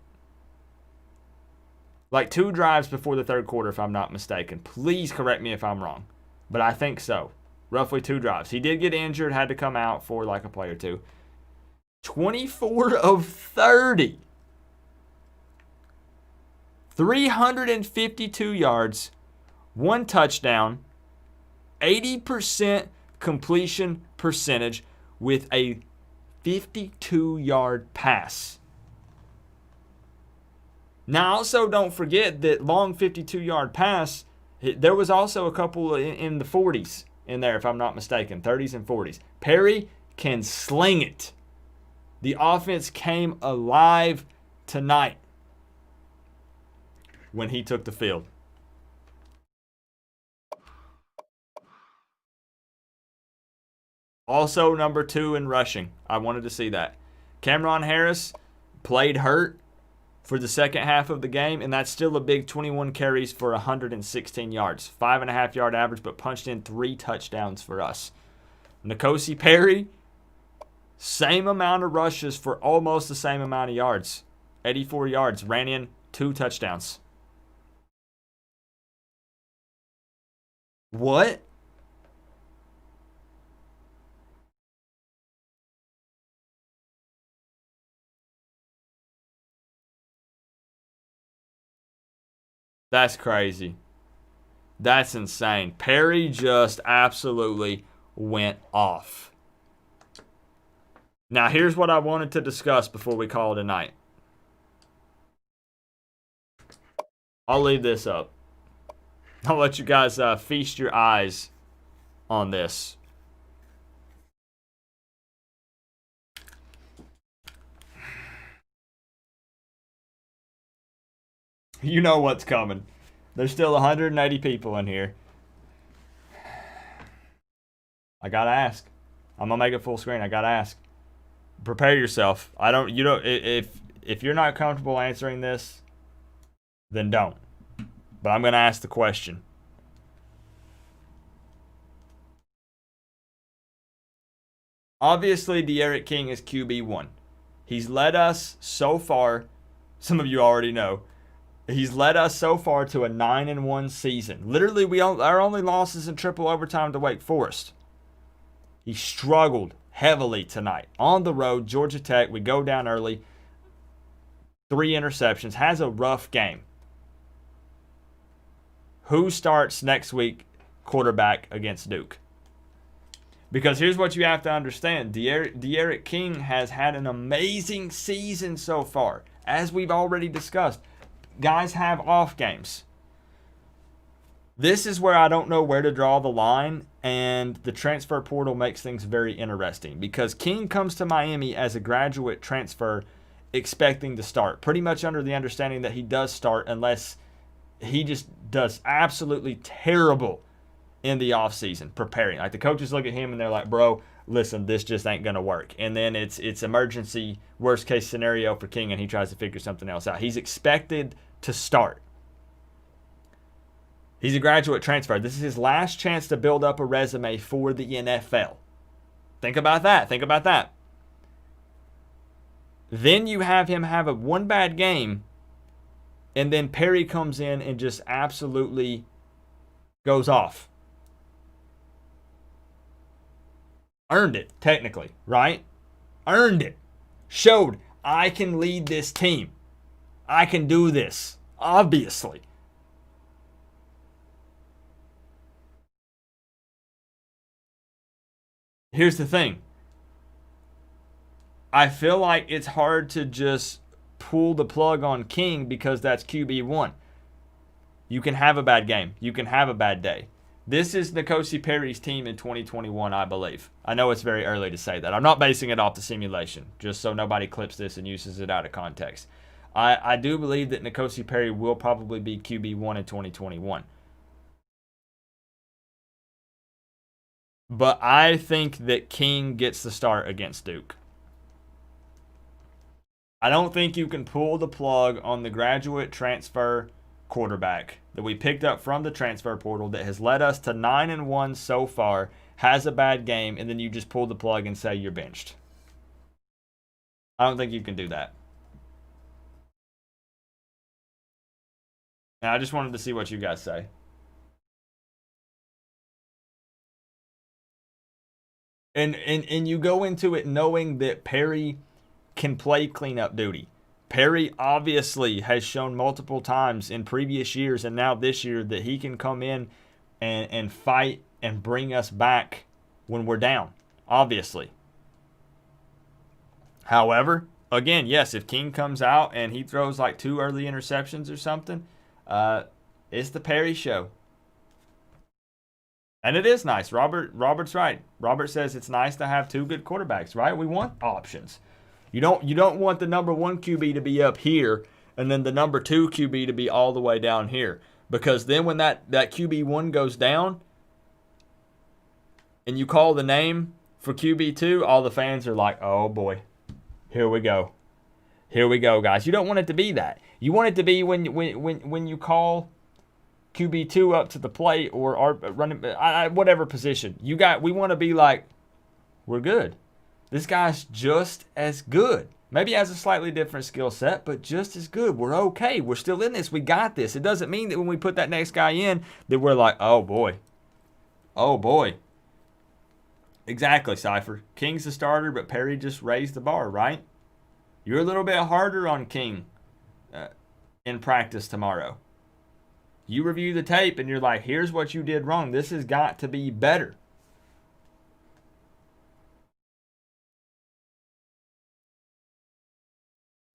Like 2 drives before the third quarter, if I'm not mistaken. Please correct me if I'm wrong. But I think so. Roughly 2 drives. He did get injured, had to come out for like a play or two. 24 of 30. 352 yards, 1 touchdown, 80% completion percentage with a 52-yard pass. Now, also don't forget that long 52-yard pass, there was also a couple in the 40s in there, if I'm not mistaken, 30s and 40s. Perry can sling it. The offense came alive tonight when he took the field. Also, number 2 in rushing. I wanted to see that. Cameron Harris played hurt for the second half of the game, and that's still a big 21 carries for 116 yards. 5.5-yard average, but punched in 3 touchdowns for us. N'Kosi Perry, same amount of rushes for almost the same amount of yards. 84 yards, ran in 2 touchdowns. What? That's crazy. That's insane. Perry just absolutely went off. Now, here's what I wanted to discuss before we call it a night. I'll leave this up. I'll let you guys feast your eyes on this. You know what's coming. There's still 180 people in here. I gotta ask. I'm gonna make it full screen. I gotta ask. Prepare yourself. If you're not comfortable answering this, then don't. But I'm gonna ask the question. Obviously, D'Eriq King is QB1. He's led us so far. Some of you already know. He's led us so far to a 9-1 season. Literally, our only losses in triple overtime to Wake Forest. He struggled heavily tonight. On the road, Georgia Tech, we go down early. 3 interceptions. Has a rough game. Who starts next week quarterback against Duke? Because here's what you have to understand. D'Eriq King has had an amazing season so far. As we've already discussed. Guys have off games. This is where I don't know where to draw the line, and the transfer portal makes things very interesting because King comes to Miami as a graduate transfer expecting to start, pretty much under the understanding that he does start unless he just does absolutely terrible in the offseason preparing. Like the coaches look at him and they're like, bro, listen, this just ain't going to work. And then it's emergency worst case scenario for King and he tries to figure something else out. He's expected to start. He's a graduate transfer. This is his last chance to build up a resume for the NFL. Think about that. Think about that. Then you have him have one bad game, and then Perry comes in and just absolutely goes off. Earned it, technically, right? Earned it. Showed, I can lead this team. I can do this, obviously. Here's the thing. I feel like it's hard to just pull the plug on King because that's QB1. You can have a bad game. You can have a bad day. This is N'Kosi Perry's team in 2021, I believe. I know it's very early to say that. I'm not basing it off the simulation, just so nobody clips this and uses it out of context. I do believe that N'Kosi Perry will probably be QB1 in 2021. But I think that King gets the start against Duke. I don't think you can pull the plug on the graduate transfer quarterback that we picked up from the transfer portal that has led us to 9-1 so far has a bad game, and then you just pull the plug and say you're benched. I don't think you can do that. And I just wanted to see what you guys say. And you go into it knowing that Perry can play cleanup duty. Perry obviously has shown multiple times in previous years and now this year that he can come in and fight and bring us back when we're down, obviously. However, again, yes, if King comes out and he throws like 2 early interceptions or something, it's the Perry show. And it is nice. Robert's right. Robert says it's nice to have 2 good quarterbacks, right? We want options. You don't want the number 1 QB to be up here and then the number 2 QB to be all the way down here. Because then when that QB1 goes down and you call the name for QB2, all the fans are like, oh boy, here we go. Here we go, guys. You don't want it to be that. You want it to be when you call QB2 up to the plate or our running, whatever position you got. We want to be like, we're good. This guy's just as good. Maybe has a slightly different skill set, but just as good. We're okay. We're still in this. We got this. It doesn't mean that when we put that next guy in that we're like, oh boy. Oh boy. Exactly, Cypher. King's the starter, but Perry just raised the bar, right? You're a little bit harder on King in practice tomorrow. You review the tape and you're like, here's what you did wrong. This has got to be better.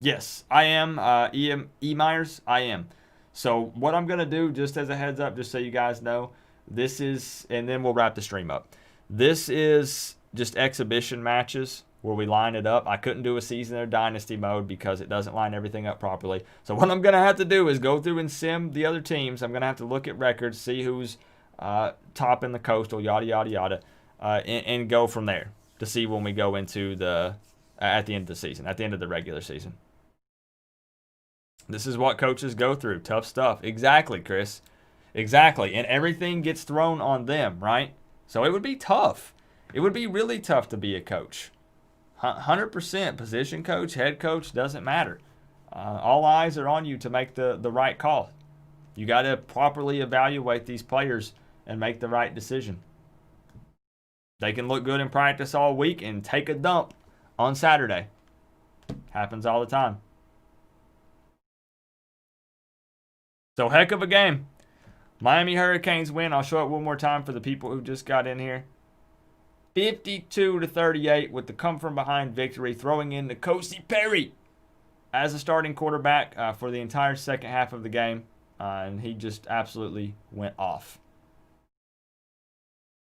Yes, I am. E. Myers, I am. So what I'm going to do, just as a heads up, just so you guys know, this is, and then we'll wrap the stream up. This is just exhibition matches where we line it up. I couldn't do a season or dynasty mode because it doesn't line everything up properly. So what I'm going to have to do is go through and sim the other teams. I'm going to have to look at records, see who's top in the coastal, yada, yada, yada, and go from there to see when we go into at the end of the season, at the end of the regular season. This is what coaches go through. Tough stuff. Exactly, Chris. Exactly. And everything gets thrown on them, right? So it would be tough. It would be really tough to be a coach. 100% position coach, head coach, doesn't matter. All eyes are on you to make the right call. You got to properly evaluate these players and make the right decision. They can look good in practice all week and take a dump on Saturday. Happens all the time. So heck of a game. Miami Hurricanes win. I'll show it one more time for the people who just got in here. 52-38 with the come-from-behind victory, throwing in N'Kosi Perry as a starting quarterback for the entire second half of the game, and he just absolutely went off.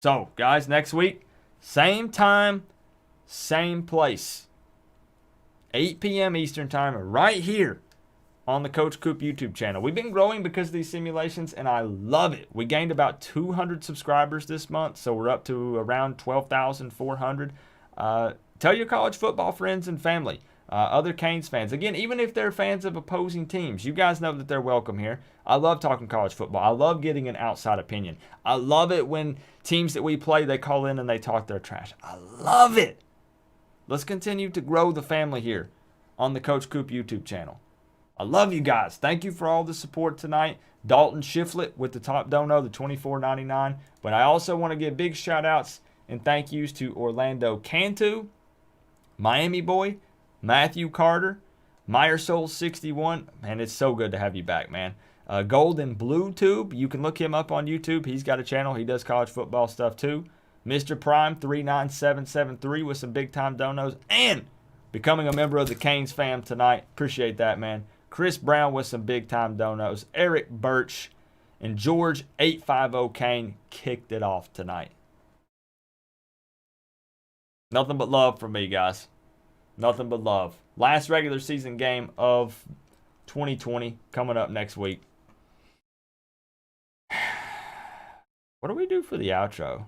So, guys, next week, same time, same place. 8 p.m. Eastern Time, right here on the Coach Coop YouTube channel. We've been growing because of these simulations, and I love it. We gained about 200 subscribers this month, so we're up to around 12,400. Tell your college football friends and family, other Canes fans. Again, even if they're fans of opposing teams, you guys know that they're welcome here. I love talking college football. I love getting an outside opinion. I love it when teams that we play, they call in and they talk their trash. I love it. Let's continue to grow the family here on the Coach Coop YouTube channel. I love you guys. Thank you for all the support tonight. Dalton Shiflett with the top dono, the $24.99. But I also want to give big shout-outs and thank yous to Orlando Cantu, Miami Boy, Matthew Carter, MyerSoul61. Man, it's so good to have you back, man. Golden Blue Tube. You can look him up on YouTube. He's got a channel. He does college football stuff too. Mr. Prime 39773 with some big-time donos. And becoming a member of the Canes fam tonight. Appreciate that, man. Chris Brown with some big-time donos. Eric Birch and George 850 Kane kicked it off tonight. Nothing but love from me, guys. Nothing but love. Last regular season game of 2020 coming up next week. What do we do for the outro?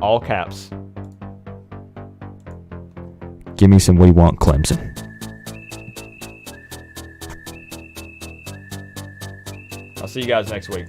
All caps. Give me some We Want Clemson. I'll see you guys next week.